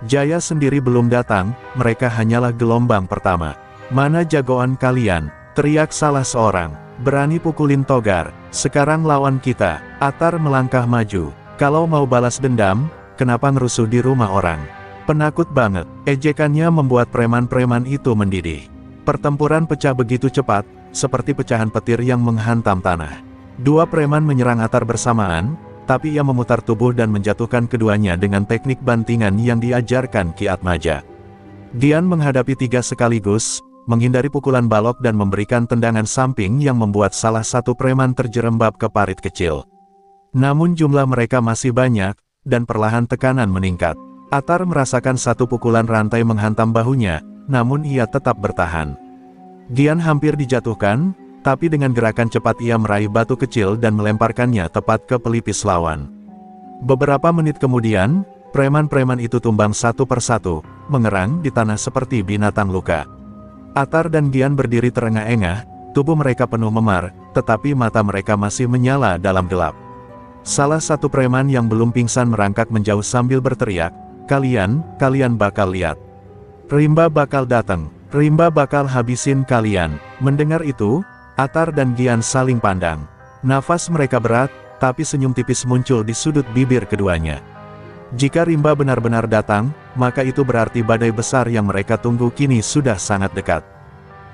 Jaya sendiri belum datang, mereka hanyalah gelombang pertama. Mana jagoan kalian? Teriak salah seorang. Berani pukulin Togar, sekarang lawan kita. Atar melangkah maju. Kalau mau balas dendam, kenapa ngerusuh di rumah orang? Penakut banget. Ejekannya membuat preman-preman itu mendidih. Pertempuran pecah begitu cepat, seperti pecahan petir yang menghantam tanah. 2 preman menyerang Atar bersamaan, tapi ia memutar tubuh dan menjatuhkan keduanya dengan teknik bantingan yang diajarkan Ki Atmaja. Gian menghadapi 3 sekaligus, menghindari pukulan balok dan memberikan tendangan samping yang membuat salah satu preman terjerembab ke parit kecil. Namun jumlah mereka masih banyak, dan perlahan tekanan meningkat. Atar merasakan satu pukulan rantai menghantam bahunya, namun ia tetap bertahan. Gian hampir dijatuhkan, tapi dengan gerakan cepat ia meraih batu kecil dan melemparkannya tepat ke pelipis lawan. Beberapa menit kemudian, preman-preman itu tumbang satu persatu, mengerang di tanah seperti binatang luka. Atar dan Gian berdiri terengah-engah, tubuh mereka penuh memar, tetapi mata mereka masih menyala dalam gelap. Salah satu preman yang belum pingsan merangkak menjauh sambil berteriak, kalian bakal lihat. Rimba bakal datang, Rimba bakal habisin kalian." Mendengar itu, Atar dan Gian saling pandang. Nafas mereka berat, tapi senyum tipis muncul di sudut bibir keduanya. Jika Rimba benar-benar datang, maka itu berarti badai besar yang mereka tunggu kini sudah sangat dekat.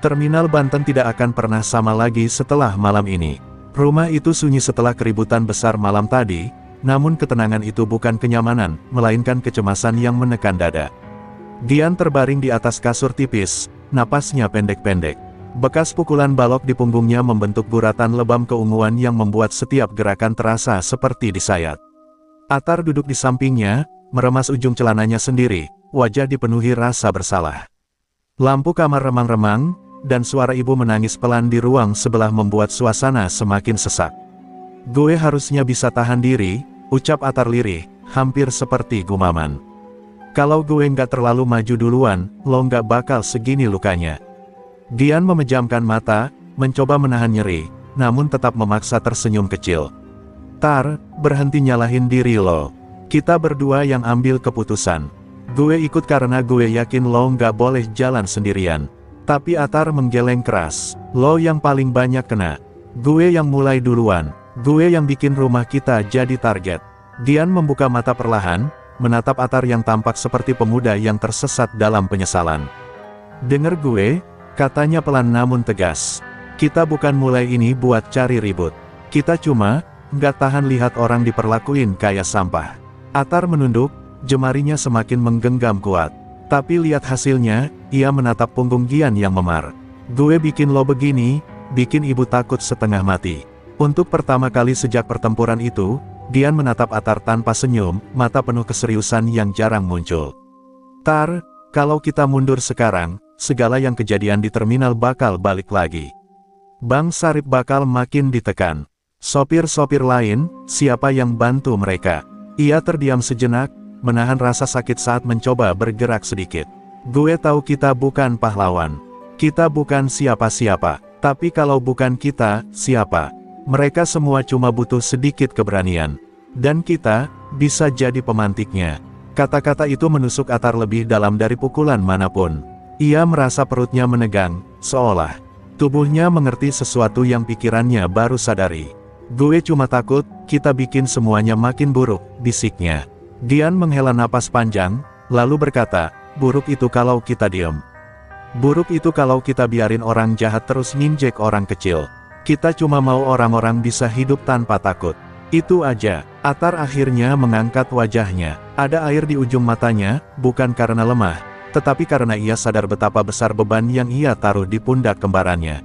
Terminal Banten tidak akan pernah sama lagi setelah malam ini. Rumah itu sunyi setelah keributan besar malam tadi, namun ketenangan itu bukan kenyamanan, melainkan kecemasan yang menekan dada. Gian terbaring di atas kasur tipis, napasnya pendek-pendek. Bekas pukulan balok di punggungnya membentuk guratan lebam keunguan yang membuat setiap gerakan terasa seperti disayat. Atar duduk di sampingnya, meremas ujung celananya sendiri, wajah dipenuhi rasa bersalah. Lampu kamar remang-remang, dan suara ibu menangis pelan di ruang sebelah membuat suasana semakin sesak. "Gue harusnya bisa tahan diri," ucap Atar lirih, hampir seperti gumaman. "Kalau gue nggak terlalu maju duluan, lo nggak bakal segini lukanya." Gian memejamkan mata, mencoba menahan nyeri, namun tetap memaksa tersenyum kecil. "Tar, berhenti nyalahin diri lo. Kita berdua yang ambil keputusan. Gue ikut karena gue yakin lo nggak boleh jalan sendirian." Tapi Atar menggeleng keras. "Lo yang paling banyak kena. Gue yang mulai duluan. Gue yang bikin rumah kita jadi target." Gian membuka mata perlahan, menatap Atar yang tampak seperti pemuda yang tersesat dalam penyesalan. "Dengar gue," katanya pelan namun tegas. "Kita bukan mulai ini buat cari ribut. Kita cuma nggak tahan lihat orang diperlakuin kayak sampah." Atar menunduk, jemarinya semakin menggenggam kuat. Tapi lihat hasilnya, ia menatap punggung Gian yang memar. "Gue bikin lo begini, bikin ibu takut setengah mati." Untuk pertama kali sejak pertempuran itu, Gian menatap Atar tanpa senyum, mata penuh keseriusan yang jarang muncul. "Tar, kalau kita mundur sekarang, segala yang kejadian di terminal bakal balik lagi. Bang Sarip bakal makin ditekan. Sopir-sopir lain, siapa yang bantu mereka?" Ia terdiam sejenak, menahan rasa sakit saat mencoba bergerak sedikit. "Gue tahu kita bukan pahlawan. Kita bukan siapa-siapa. Tapi kalau bukan kita, siapa? Mereka semua cuma butuh sedikit keberanian. Dan kita, bisa jadi pemantiknya." Kata-kata itu menusuk Atar lebih dalam dari pukulan manapun. Ia merasa perutnya menegang, seolah tubuhnya mengerti sesuatu yang pikirannya baru sadari. "Gue cuma takut, kita bikin semuanya makin buruk," bisiknya. Gian menghela napas panjang, lalu berkata, "Buruk itu kalau kita diem. Buruk itu kalau kita biarin orang jahat terus nginjek orang kecil. Kita cuma mau orang-orang bisa hidup tanpa takut. Itu aja." Atar akhirnya mengangkat wajahnya. Ada air di ujung matanya, bukan karena lemah, tetapi karena ia sadar betapa besar beban yang ia taruh di pundak kembarannya.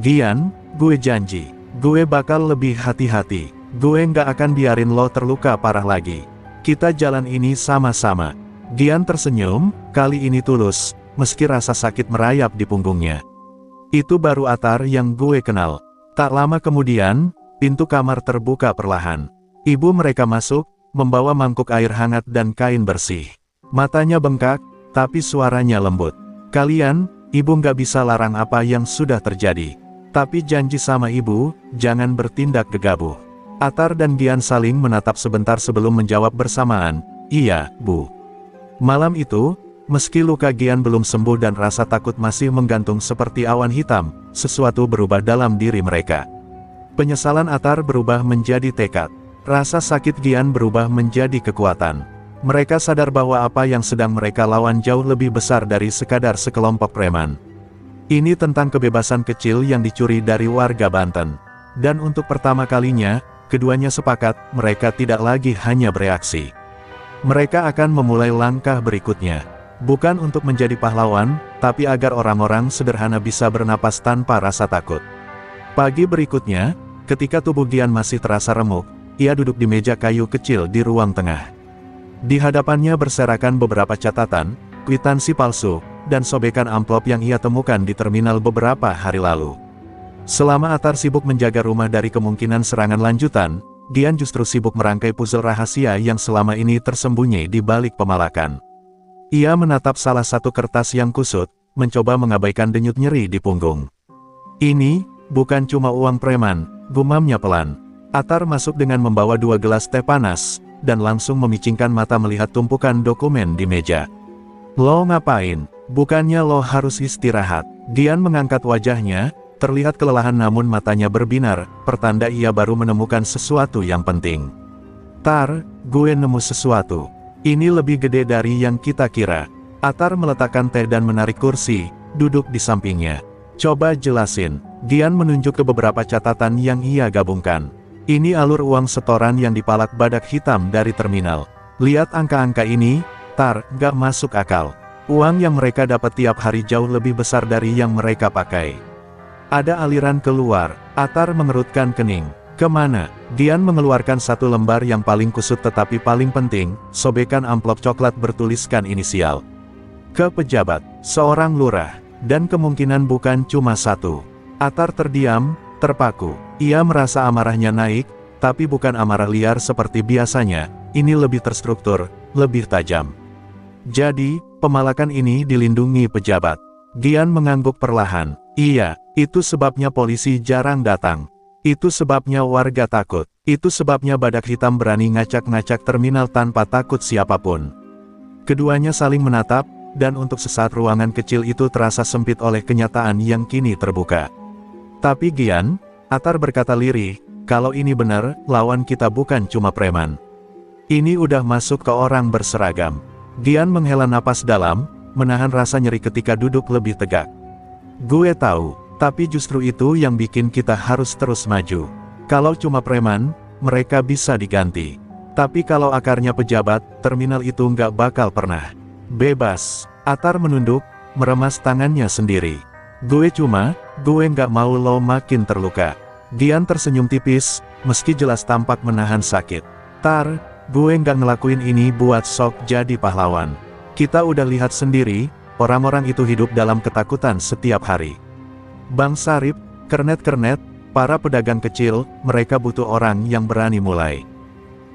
"Gian, gue janji, gue bakal lebih hati-hati. Gue nggak akan biarin lo terluka parah lagi. Kita jalan ini sama-sama." Gian tersenyum, kali ini tulus, meski rasa sakit merayap di punggungnya. Itu baru Atar yang gue kenal. Tak lama kemudian, pintu kamar terbuka perlahan. Ibu mereka masuk, membawa mangkuk air hangat dan kain bersih. Matanya bengkak, tapi suaranya lembut. "Kalian, ibu nggak bisa larang apa yang sudah terjadi. Tapi janji sama ibu, jangan bertindak gegabah." Atar dan Gian saling menatap sebentar sebelum menjawab bersamaan, "Iya, Bu." Malam itu, meski luka Gian belum sembuh dan rasa takut masih menggantung seperti awan hitam, sesuatu berubah dalam diri mereka. Penyesalan Atar berubah menjadi tekad. Rasa sakit Gian berubah menjadi kekuatan. Mereka sadar bahwa apa yang sedang mereka lawan jauh lebih besar dari sekadar sekelompok preman. Ini tentang kebebasan kecil yang dicuri dari warga Banten. Dan untuk pertama kalinya, keduanya sepakat, mereka tidak lagi hanya bereaksi. Mereka akan memulai langkah berikutnya. Bukan untuk menjadi pahlawan, tapi agar orang-orang sederhana bisa bernapas tanpa rasa takut. Pagi berikutnya, ketika tubuh Gian masih terasa remuk, ia duduk di meja kayu kecil di ruang tengah. Di hadapannya berserakan beberapa catatan, kwitansi palsu, dan sobekan amplop yang ia temukan di terminal beberapa hari lalu. Selama Atar sibuk menjaga rumah dari kemungkinan serangan lanjutan, Gian justru sibuk merangkai puzzle rahasia yang selama ini tersembunyi di balik pemalakan. Ia menatap salah satu kertas yang kusut, mencoba mengabaikan denyut nyeri di punggung. "Ini, bukan cuma uang preman," gumamnya pelan. Atar masuk dengan membawa 2 gelas teh panas, dan langsung memicingkan mata melihat tumpukan dokumen di meja. "Lo ngapain? Bukannya lo harus istirahat?" Gian mengangkat wajahnya, terlihat kelelahan namun matanya berbinar, pertanda ia baru menemukan sesuatu yang penting. "Tar, gue nemu sesuatu. Ini lebih gede dari yang kita kira." Atar meletakkan teh dan menarik kursi, duduk di sampingnya. "Coba jelasin." Gian menunjuk ke beberapa catatan yang ia gabungkan. "Ini alur uang setoran yang dipalak badak hitam dari terminal. Lihat angka-angka ini, Tar, gak masuk akal. Uang yang mereka dapat tiap hari jauh lebih besar dari yang mereka pakai. Ada aliran keluar." Atar mengerutkan kening. Kemana? Gian mengeluarkan satu lembar yang paling kusut tetapi paling penting, sobekan amplop coklat bertuliskan inisial. Ke pejabat, seorang lurah, dan kemungkinan bukan cuma satu. Atar terdiam, terpaku. Ia merasa amarahnya naik, tapi bukan amarah liar seperti biasanya, ini lebih terstruktur, lebih tajam. Jadi, pemalakan ini dilindungi pejabat. Gian mengangguk perlahan. Iya, itu sebabnya polisi jarang datang. Itu sebabnya warga takut. Itu sebabnya badak hitam berani ngacak-ngacak terminal tanpa takut siapapun. Keduanya saling menatap, dan untuk sesaat ruangan kecil itu terasa sempit oleh kenyataan yang kini terbuka. Tapi Gian, Atar berkata lirih, kalau ini benar, lawan kita bukan cuma preman. Ini udah masuk ke orang berseragam. Gian menghela napas dalam, menahan rasa nyeri ketika duduk lebih tegak. Gue tahu, tapi justru itu yang bikin kita harus terus maju. Kalau cuma preman, mereka bisa diganti. Tapi kalau akarnya pejabat, terminal itu nggak bakal pernah bebas. Atar menunduk, meremas tangannya sendiri. Gue nggak mau lo makin terluka. Gian tersenyum tipis, meski jelas tampak menahan sakit. Tar, gue nggak ngelakuin ini buat sok jadi pahlawan. Kita udah lihat sendiri, orang-orang itu hidup dalam ketakutan setiap hari. Bang Sarip, kernet-kernet, para pedagang kecil, mereka butuh orang yang berani mulai.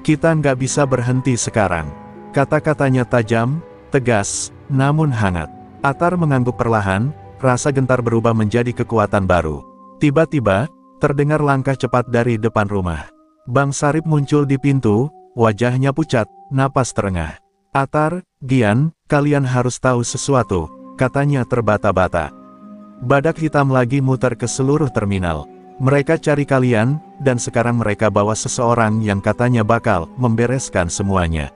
Kita nggak bisa berhenti sekarang. Kata-katanya tajam, tegas, namun hangat. Atar mengangguk perlahan, rasa gentar berubah menjadi kekuatan baru. Tiba-tiba, terdengar langkah cepat dari depan rumah. Bang Sarip muncul di pintu, wajahnya pucat, napas terengah. Atar, Gian, kalian harus tahu sesuatu, katanya terbata-bata. Badak hitam lagi muter ke seluruh terminal. Mereka cari kalian, dan sekarang mereka bawa seseorang yang katanya bakal membereskan semuanya.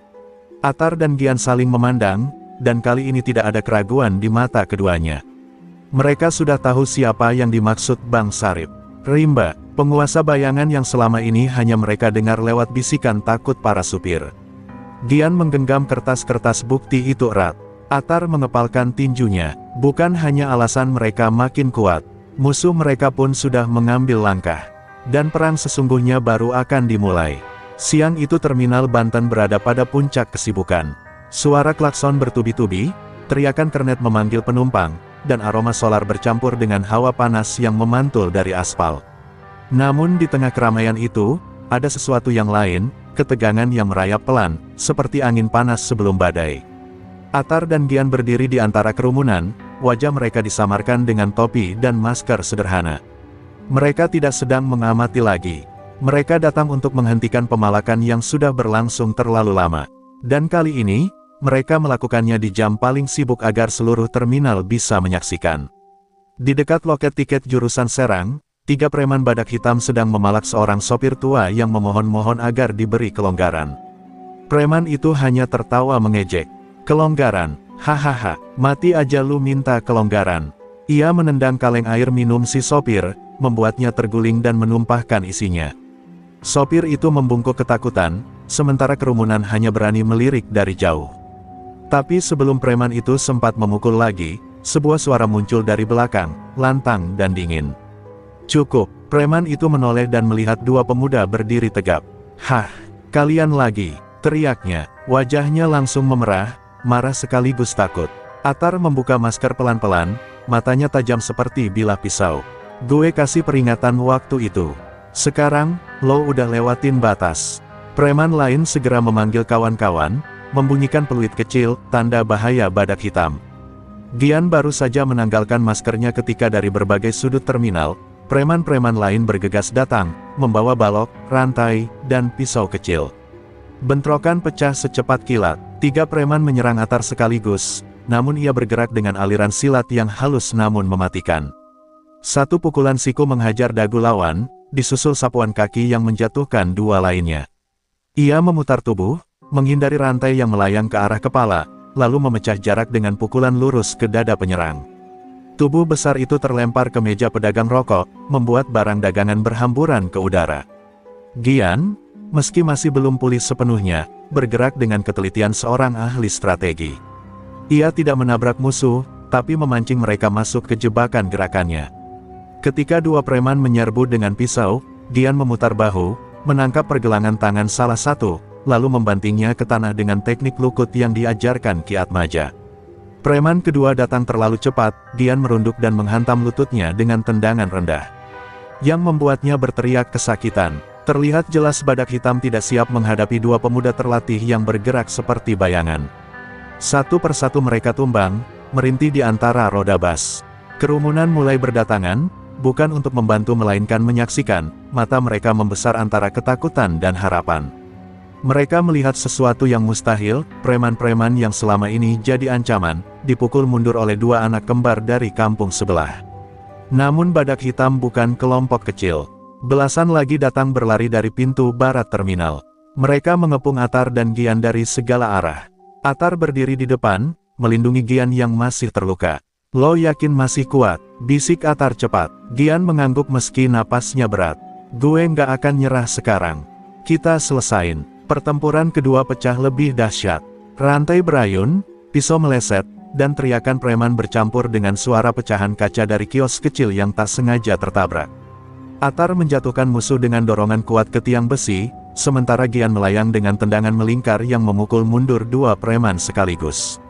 Atar dan Gian saling memandang, dan kali ini tidak ada keraguan di mata keduanya. Mereka sudah tahu siapa yang dimaksud Bang Sarip. Rimba, penguasa bayangan yang selama ini hanya mereka dengar lewat bisikan takut para supir. Gian menggenggam kertas-kertas bukti itu erat. Atar mengepalkan tinjunya. Bukan hanya alasan mereka makin kuat, musuh mereka pun sudah mengambil langkah. Dan perang sesungguhnya baru akan dimulai. Siang itu terminal Banten berada pada puncak kesibukan. Suara klakson bertubi-tubi, teriakan kernet memanggil penumpang, dan aroma solar bercampur dengan hawa panas yang memantul dari aspal. Namun di tengah keramaian itu, ada sesuatu yang lain, ketegangan yang merayap pelan, seperti angin panas sebelum badai. Atar dan Gian berdiri di antara kerumunan, wajah mereka disamarkan dengan topi dan masker sederhana. Mereka tidak sedang mengamati lagi. Mereka datang untuk menghentikan pemalakan yang sudah berlangsung terlalu lama. Dan kali ini, mereka melakukannya di jam paling sibuk agar seluruh terminal bisa menyaksikan. Di dekat loket tiket jurusan Serang, 3 preman badak hitam sedang memalak seorang sopir tua yang memohon-mohon agar diberi kelonggaran. Preman itu hanya tertawa mengejek. Kelonggaran, hahaha, mati aja lu minta kelonggaran. Ia menendang kaleng air minum si sopir, membuatnya terguling dan menumpahkan isinya. Sopir itu membungkuk ketakutan, sementara kerumunan hanya berani melirik dari jauh. Tapi sebelum preman itu sempat memukul lagi, sebuah suara muncul dari belakang, lantang dan dingin. Cukup, preman itu menoleh dan melihat 2 pemuda berdiri tegap. Hah, kalian lagi, teriaknya, wajahnya langsung memerah, marah sekaligus takut. Atar membuka masker pelan-pelan, matanya tajam seperti bilah pisau. Gue kasih peringatan waktu itu. Sekarang, lo udah lewatin batas. Preman lain segera memanggil kawan-kawan, membunyikan peluit kecil, tanda bahaya badak hitam. Gian baru saja menanggalkan maskernya ketika dari berbagai sudut terminal, preman-preman lain bergegas datang, membawa balok, rantai, dan pisau kecil. Bentrokan pecah secepat kilat. 3 preman menyerang Atar sekaligus, namun ia bergerak dengan aliran silat yang halus namun mematikan. Satu pukulan siku menghajar dagu lawan, disusul sapuan kaki yang menjatuhkan 2 lainnya. Ia memutar tubuh, menghindari rantai yang melayang ke arah kepala, lalu memecah jarak dengan pukulan lurus ke dada penyerang. Tubuh besar itu terlempar ke meja pedagang rokok, membuat barang dagangan berhamburan ke udara. Gian, meski masih belum pulih sepenuhnya, bergerak dengan ketelitian seorang ahli strategi. Ia tidak menabrak musuh, tapi memancing mereka masuk ke jebakan gerakannya. Ketika 2 preman menyerbu dengan pisau, Gian memutar bahu, menangkap pergelangan tangan salah satu, lalu membantingnya ke tanah dengan teknik lukut yang diajarkan Ki Atmaja. Preman kedua datang terlalu cepat, Gian merunduk dan menghantam lututnya dengan tendangan rendah, yang membuatnya berteriak kesakitan. Terlihat jelas badak hitam tidak siap menghadapi dua pemuda terlatih yang bergerak seperti bayangan. Satu persatu mereka tumbang, merintih di antara roda bas. Kerumunan mulai berdatangan, bukan untuk membantu melainkan menyaksikan. Mata mereka membesar antara ketakutan dan harapan. Mereka melihat sesuatu yang mustahil, preman-preman yang selama ini jadi ancaman, dipukul mundur oleh dua anak kembar dari kampung sebelah. Namun badak hitam bukan kelompok kecil. Belasan lagi datang berlari dari pintu barat terminal. Mereka mengepung Atar dan Gian dari segala arah. Atar berdiri di depan, melindungi Gian yang masih terluka. "Lo yakin masih kuat?" bisik Atar cepat. Gian mengangguk meski napasnya berat. "Gue nggak akan nyerah sekarang. Kita selesain." Pertempuran kedua pecah lebih dahsyat. Rantai berayun, pisau meleset, dan teriakan preman bercampur dengan suara pecahan kaca dari kios kecil yang tak sengaja tertabrak. Atar menjatuhkan musuh dengan dorongan kuat ke tiang besi, sementara Gian melayang dengan tendangan melingkar yang memukul mundur dua preman sekaligus.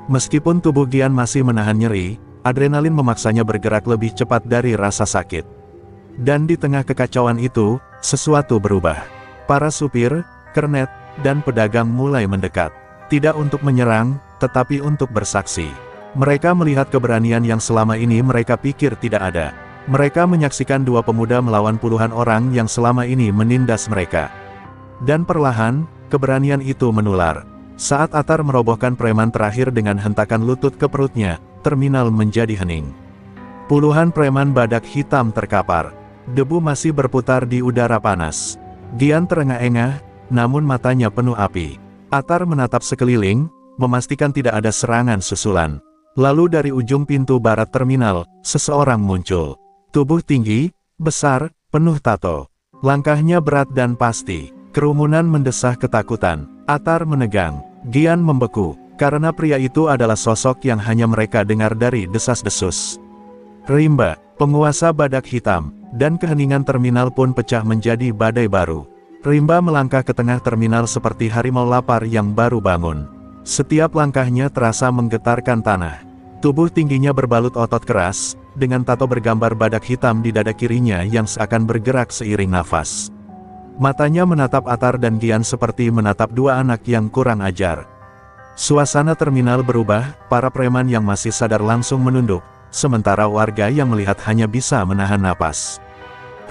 Meskipun tubuh Gian masih menahan nyeri, adrenalin memaksanya bergerak lebih cepat dari rasa sakit. Dan di tengah kekacauan itu, sesuatu berubah. Para supir, kernet, dan pedagang mulai mendekat. Tidak untuk menyerang, tetapi untuk bersaksi. Mereka melihat keberanian yang selama ini mereka pikir tidak ada. Mereka menyaksikan dua pemuda melawan puluhan orang yang selama ini menindas mereka. Dan perlahan, keberanian itu menular. Saat Atar merobohkan preman terakhir dengan hentakan lutut ke perutnya, terminal menjadi hening. Puluhan preman badak hitam terkapar. Debu masih berputar di udara panas. Gian terengah-engah, namun matanya penuh api. Atar menatap sekeliling, memastikan tidak ada serangan susulan. Lalu dari ujung pintu barat terminal, seseorang muncul. Tubuh tinggi, besar, penuh tato. Langkahnya berat dan pasti. Kerumunan mendesah ketakutan. Atar menegang. Gian membeku, karena pria itu adalah sosok yang hanya mereka dengar dari desas-desus. Rimba, penguasa badak hitam, dan keheningan terminal pun pecah menjadi badai baru. Rimba melangkah ke tengah terminal seperti harimau lapar yang baru bangun. Setiap langkahnya terasa menggetarkan tanah. Tubuh tingginya berbalut otot keras, dengan tato bergambar badak hitam di dada kirinya yang seakan bergerak seiring nafas. Matanya menatap Atar dan Gian seperti menatap dua anak yang kurang ajar. Suasana terminal berubah, para preman yang masih sadar langsung menunduk, sementara warga yang melihat hanya bisa menahan napas.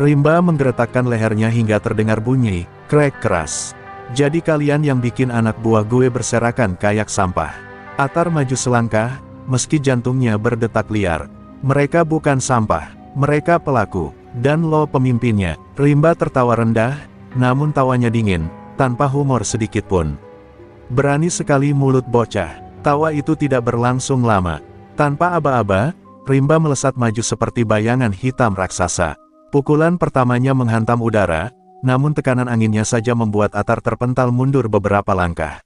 Rimba menggeretakkan lehernya hingga terdengar bunyi, krek keras. "Jadi kalian yang bikin anak buah gue berserakan kayak sampah." Atar maju selangkah, meski jantungnya berdetak liar. "Mereka bukan sampah, mereka pelaku, dan lo pemimpinnya." Rimba tertawa rendah, namun tawanya dingin, tanpa humor sedikit pun. Berani sekali mulut bocah. Tawa itu tidak berlangsung lama. Tanpa aba-aba, Rimba melesat maju seperti bayangan hitam raksasa. Pukulan pertamanya menghantam udara, namun tekanan anginnya saja membuat Atar terpental mundur beberapa langkah.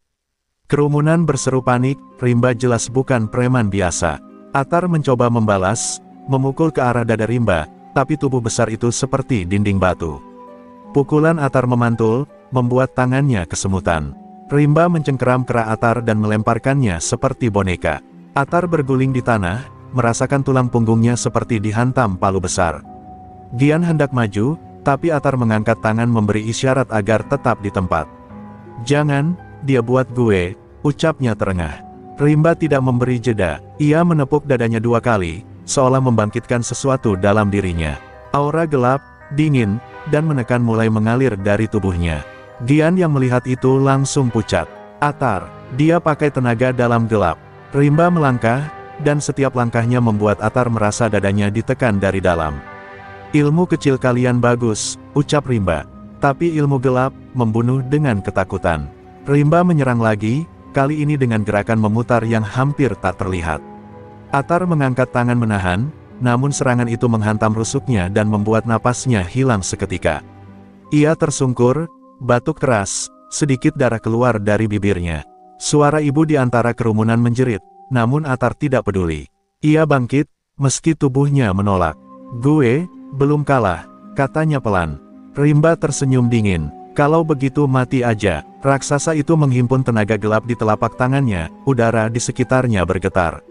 Kerumunan berseru panik, Rimba jelas bukan preman biasa. Atar mencoba membalas, memukul ke arah dada Rimba, tapi tubuh besar itu seperti dinding batu. Pukulan Atar memantul, membuat tangannya kesemutan. Rimba mencengkeram kera Atar dan melemparkannya seperti boneka. Atar berguling di tanah, merasakan tulang punggungnya seperti dihantam palu besar. Gian hendak maju, tapi Atar mengangkat tangan memberi isyarat agar tetap di tempat. "Jangan, dia buat gue," ucapnya terengah. Rimba tidak memberi jeda, ia menepuk dadanya 2 kali, seolah membangkitkan sesuatu dalam dirinya. Aura gelap, dingin, dan menekan mulai mengalir dari tubuhnya. Gian yang melihat itu langsung pucat. "Atar, dia pakai tenaga dalam gelap." Rimba melangkah, dan setiap langkahnya membuat Atar merasa dadanya ditekan dari dalam. "Ilmu kecil kalian bagus," ucap Rimba. "Tapi ilmu gelap, membunuh dengan ketakutan." Rimba menyerang lagi, kali ini dengan gerakan memutar yang hampir tak terlihat. Atar mengangkat tangan menahan, namun serangan itu menghantam rusuknya dan membuat napasnya hilang seketika. Ia tersungkur, batuk keras, sedikit darah keluar dari bibirnya. Suara ibu di antara kerumunan menjerit, namun Atar tidak peduli. Ia bangkit, meski tubuhnya menolak. "Gue belum kalah," katanya pelan. Rimba tersenyum dingin. Kalau begitu mati aja. Raksasa itu menghimpun tenaga gelap di telapak tangannya, udara di sekitarnya bergetar.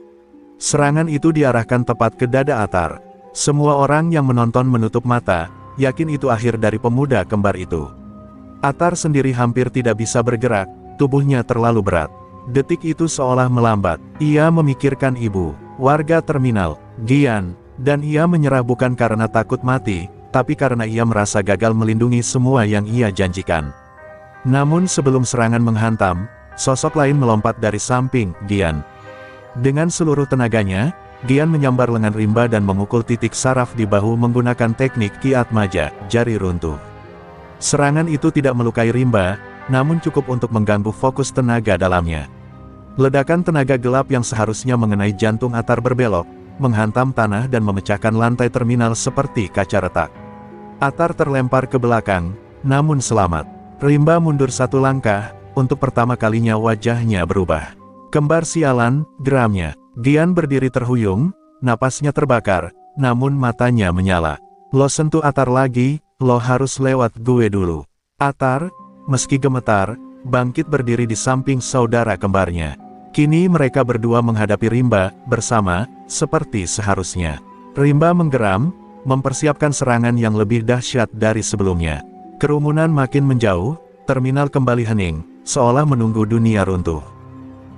Serangan itu diarahkan tepat ke dada Atar. Semua orang yang menonton menutup mata, yakin itu akhir dari pemuda kembar itu. Atar sendiri hampir tidak bisa bergerak, tubuhnya terlalu berat. Detik itu seolah melambat. Ia memikirkan ibu, warga terminal, Gian, dan ia menyerah bukan karena takut mati, tapi karena ia merasa gagal melindungi semua yang ia janjikan. Namun sebelum serangan menghantam, sosok lain melompat dari samping Gian. Dengan seluruh tenaganya, Gian menyambar lengan Rimba dan memukul titik saraf di bahu menggunakan teknik Kiat Maja, jari runtuh. Serangan itu tidak melukai Rimba, namun cukup untuk mengganggu fokus tenaga dalamnya. Ledakan tenaga gelap yang seharusnya mengenai jantung Atar berbelok, menghantam tanah dan memecahkan lantai terminal seperti kaca retak. Atar terlempar ke belakang, namun selamat. Rimba mundur satu langkah, untuk pertama kalinya wajahnya berubah. Kembar sialan, geramnya. Gian berdiri terhuyung, napasnya terbakar, namun matanya menyala. Lo sentuh Atar lagi, lo harus lewat gue dulu. Atar, meski gemetar, bangkit berdiri di samping saudara kembarnya. Kini mereka berdua menghadapi Rimba, bersama, seperti seharusnya. Rimba menggeram, mempersiapkan serangan yang lebih dahsyat dari sebelumnya. Kerumunan makin menjauh, terminal kembali hening, seolah menunggu dunia runtuh.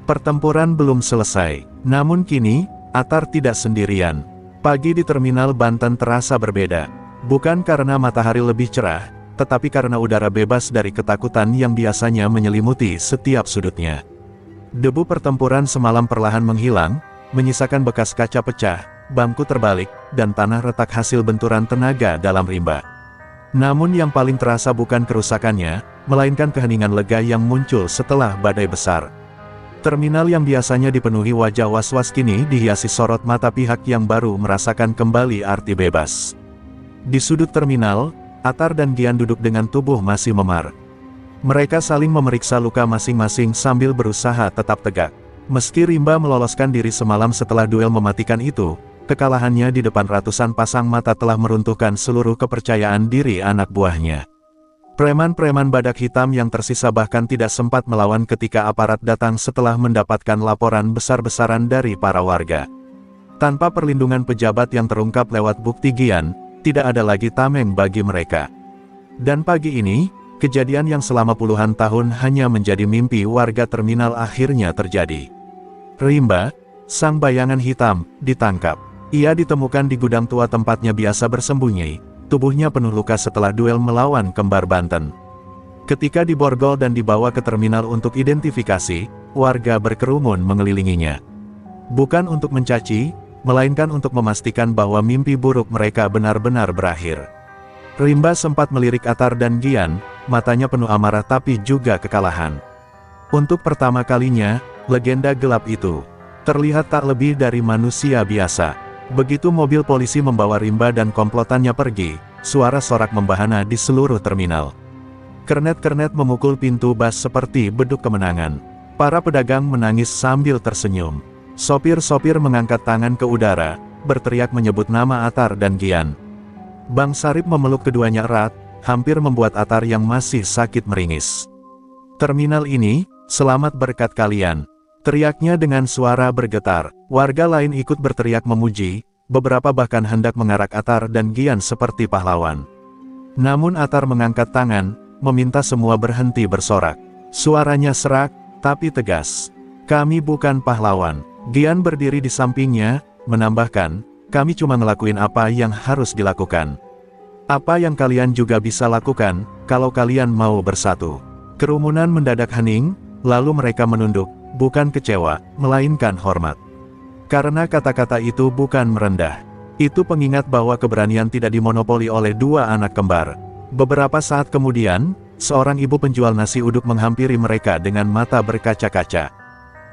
Pertempuran belum selesai, namun kini, Atar tidak sendirian. Pagi di terminal Banten terasa berbeda. Bukan karena matahari lebih cerah, tetapi karena udara bebas dari ketakutan yang biasanya menyelimuti setiap sudutnya. Debu pertempuran semalam perlahan menghilang, menyisakan bekas kaca pecah, bangku terbalik, dan tanah retak hasil benturan tenaga dalam Rimba. Namun yang paling terasa bukan kerusakannya, melainkan keheningan lega yang muncul setelah badai besar. Terminal yang biasanya dipenuhi wajah was-was kini dihiasi sorot mata pihak yang baru merasakan kembali arti bebas. Di sudut terminal, Atar dan Gian duduk dengan tubuh masih memar. Mereka saling memeriksa luka masing-masing sambil berusaha tetap tegak. Meski Rimba meloloskan diri semalam setelah duel mematikan itu, kekalahannya di depan ratusan pasang mata telah meruntuhkan seluruh kepercayaan diri anak buahnya. Preman-preman badak hitam yang tersisa bahkan tidak sempat melawan ketika aparat datang setelah mendapatkan laporan besar-besaran dari para warga. Tanpa perlindungan pejabat yang terungkap lewat bukti Gian, tidak ada lagi tameng bagi mereka. Dan pagi ini, kejadian yang selama puluhan tahun hanya menjadi mimpi warga terminal akhirnya terjadi. Rimba, sang bayangan hitam, ditangkap. Ia ditemukan di gudang tua tempatnya biasa bersembunyi. Tubuhnya penuh luka setelah duel melawan kembar Banten. Ketika diborgol dan dibawa ke terminal untuk identifikasi, warga berkerumun mengelilinginya. Bukan untuk mencaci, melainkan untuk memastikan bahwa mimpi buruk mereka benar-benar berakhir. Rimba sempat melirik Atar dan Gian, matanya penuh amarah tapi juga kekalahan. Untuk pertama kalinya, legenda gelap itu terlihat tak lebih dari manusia biasa. Begitu mobil polisi membawa Rimba dan komplotannya pergi, suara sorak membahana di seluruh terminal. Kernet-kernet memukul pintu bus seperti beduk kemenangan. Para pedagang menangis sambil tersenyum. Sopir-sopir mengangkat tangan ke udara, berteriak menyebut nama Atar dan Gian. Bang Sarip memeluk keduanya erat, hampir membuat Atar yang masih sakit meringis. Terminal ini, selamat berkat kalian. Teriaknya dengan suara bergetar. Warga lain ikut berteriak memuji, beberapa bahkan hendak mengarak Atar dan Gian seperti pahlawan. Namun Atar mengangkat tangan, meminta semua berhenti bersorak. Suaranya serak, tapi tegas. Kami bukan pahlawan. Gian berdiri di sampingnya, menambahkan, kami cuma ngelakuin apa yang harus dilakukan. Apa yang kalian juga bisa lakukan, kalau kalian mau bersatu. Kerumunan mendadak hening, lalu mereka menunduk. Bukan kecewa, melainkan hormat. Karena kata-kata itu bukan merendah. Itu pengingat bahwa keberanian tidak dimonopoli oleh dua anak kembar. Beberapa saat kemudian, seorang ibu penjual nasi uduk menghampiri mereka dengan mata berkaca-kaca.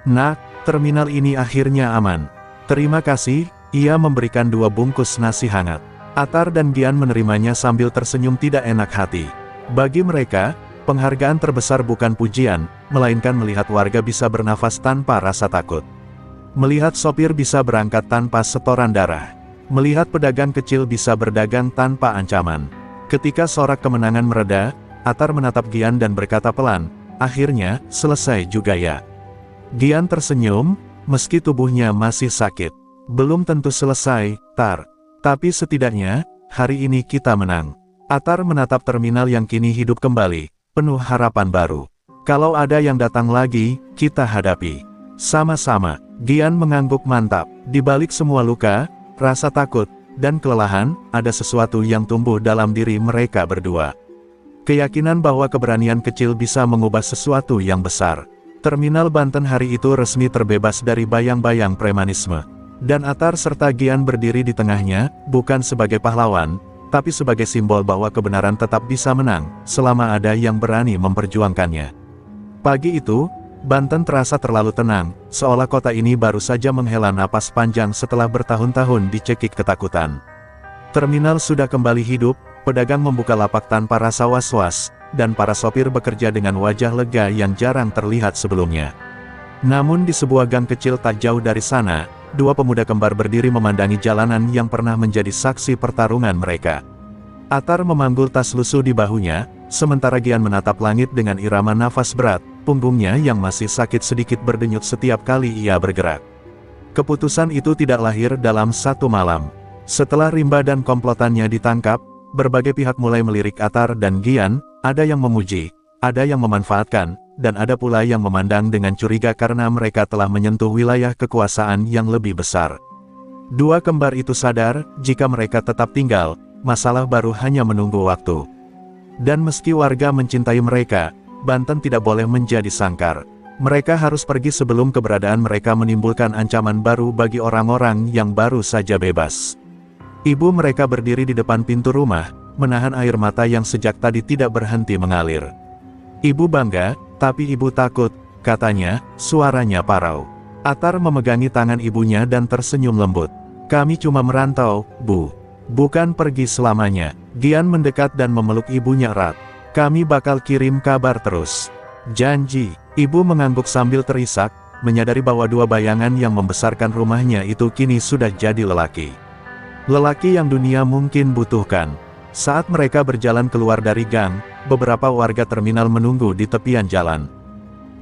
Nak, terminal ini akhirnya aman. Terima kasih, ia memberikan 2 bungkus nasi hangat. Atar dan Gian menerimanya sambil tersenyum tidak enak hati. Bagi mereka, penghargaan terbesar bukan pujian, melainkan melihat warga bisa bernafas tanpa rasa takut. Melihat sopir bisa berangkat tanpa setoran darah. Melihat pedagang kecil bisa berdagang tanpa ancaman. Ketika sorak kemenangan mereda, Atar menatap Gian dan berkata pelan, "Akhirnya, selesai juga ya." Gian tersenyum, meski tubuhnya masih sakit. "Belum tentu selesai, Tar. Tapi setidaknya, hari ini kita menang." Atar menatap terminal yang kini hidup kembali, penuh harapan baru. "Kalau ada yang datang lagi, kita hadapi. Sama-sama." Gian mengangguk mantap. Di balik semua luka, rasa takut, dan kelelahan, ada sesuatu yang tumbuh dalam diri mereka berdua. Keyakinan bahwa keberanian kecil bisa mengubah sesuatu yang besar. Terminal Banten hari itu resmi terbebas dari bayang-bayang premanisme. Dan Atar serta Gian berdiri di tengahnya, bukan sebagai pahlawan, tapi sebagai simbol bahwa kebenaran tetap bisa menang, selama ada yang berani memperjuangkannya. Pagi itu, Banten terasa terlalu tenang, seolah kota ini baru saja menghela napas panjang setelah bertahun-tahun dicekik ketakutan. Terminal sudah kembali hidup, pedagang membuka lapak tanpa rasa was-was, dan para sopir bekerja dengan wajah lega yang jarang terlihat sebelumnya. Namun di sebuah gang kecil tak jauh dari sana, dua pemuda kembar berdiri memandangi jalanan yang pernah menjadi saksi pertarungan mereka. Atar memanggul tas lusuh di bahunya, sementara Gian menatap langit dengan irama nafas berat. Punggungnya yang masih sakit sedikit berdenyut setiap kali ia bergerak. Keputusan itu tidak lahir dalam satu malam. Setelah rimba dan komplotannya ditangkap, berbagai pihak mulai melirik Atar dan Gian, ada yang memuji, ada yang memanfaatkan, dan ada pula yang memandang dengan curiga karena mereka telah menyentuh wilayah kekuasaan yang lebih besar. Dua kembar itu sadar, jika mereka tetap tinggal, masalah baru hanya menunggu waktu. Dan meski warga mencintai mereka, Banten tidak boleh menjadi sangkar. Mereka harus pergi sebelum keberadaan mereka menimbulkan ancaman baru bagi orang-orang yang baru saja bebas. Ibu mereka berdiri di depan pintu rumah, menahan air mata yang sejak tadi tidak berhenti mengalir. Ibu bangga, tapi ibu takut, katanya, suaranya parau. Atar memegangi tangan ibunya dan tersenyum lembut. "Kami cuma merantau, Bu. Bukan pergi selamanya." Gian mendekat dan memeluk ibunya erat. "Kami bakal kirim kabar terus. Janji." Ibu mengangguk sambil terisak, menyadari bahwa dua bayangan yang membesarkan rumahnya itu kini sudah jadi lelaki. Lelaki yang dunia mungkin butuhkan. Saat mereka berjalan keluar dari gang, beberapa warga terminal menunggu di tepian jalan.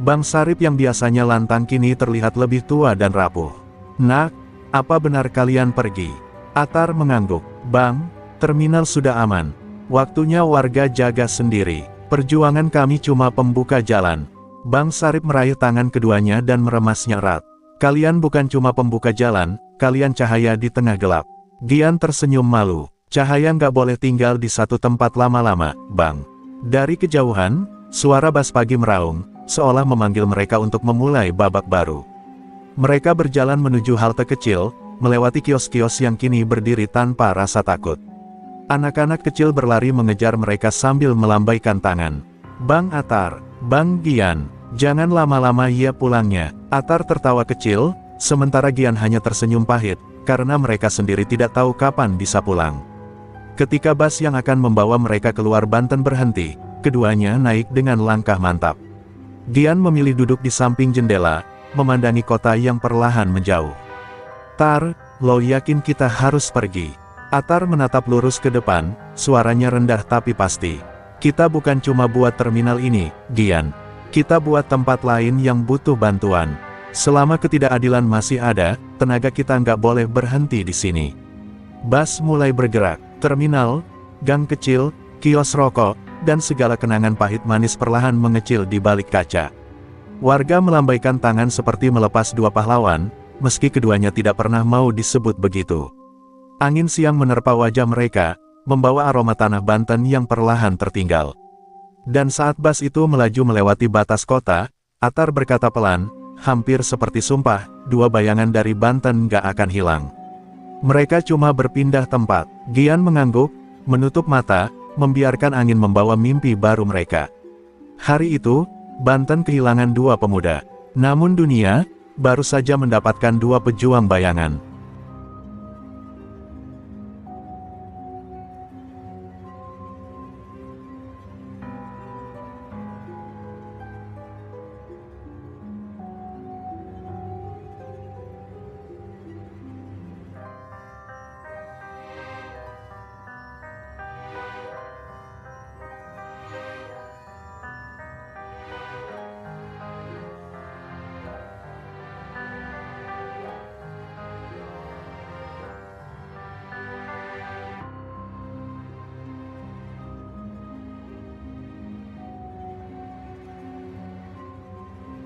Bang Sarip yang biasanya lantang kini terlihat lebih tua dan rapuh. "Nak, apa benar kalian pergi?" Atar mengangguk. "Bang, terminal sudah aman. Waktunya warga jaga sendiri. Perjuangan kami cuma pembuka jalan." Bang Sarip meraih tangan keduanya dan meremasnya erat. "Kalian bukan cuma pembuka jalan, kalian cahaya di tengah gelap." Gian tersenyum malu. "Cahaya nggak boleh tinggal di satu tempat lama-lama, Bang." Dari kejauhan, suara bas pagi meraung, seolah memanggil mereka untuk memulai babak baru. Mereka berjalan menuju halte kecil, melewati kios-kios yang kini berdiri tanpa rasa takut. Anak-anak kecil berlari mengejar mereka sambil melambaikan tangan. "Bang Atar, Bang Gian, jangan lama-lama ya pulangnya." Atar tertawa kecil, sementara Gian hanya tersenyum pahit, karena mereka sendiri tidak tahu kapan bisa pulang. Ketika bas yang akan membawa mereka keluar Banten berhenti, keduanya naik dengan langkah mantap. Gian memilih duduk di samping jendela, memandangi kota yang perlahan menjauh. "Tar, lo yakin kita harus pergi?" Atar menatap lurus ke depan, suaranya rendah tapi pasti. "Kita bukan cuma buat terminal ini, Gian. Kita buat tempat lain yang butuh bantuan. Selama ketidakadilan masih ada, tenaga kita nggak boleh berhenti di sini." Bas mulai bergerak. Terminal, gang kecil, kios rokok, dan segala kenangan pahit manis perlahan mengecil di balik kaca. Warga melambaikan tangan seperti melepas dua pahlawan, meski keduanya tidak pernah mau disebut begitu. Angin siang menerpa wajah mereka, membawa aroma tanah Banten yang perlahan tertinggal. Dan saat bas itu melaju melewati batas kota, Atar berkata pelan, hampir seperti sumpah, dua bayangan dari Banten gak akan hilang. Mereka cuma berpindah tempat. Gian mengangguk, menutup mata, membiarkan angin membawa mimpi baru mereka. Hari itu, Banten kehilangan dua pemuda. Namun dunia, baru saja mendapatkan dua pejuang bayangan.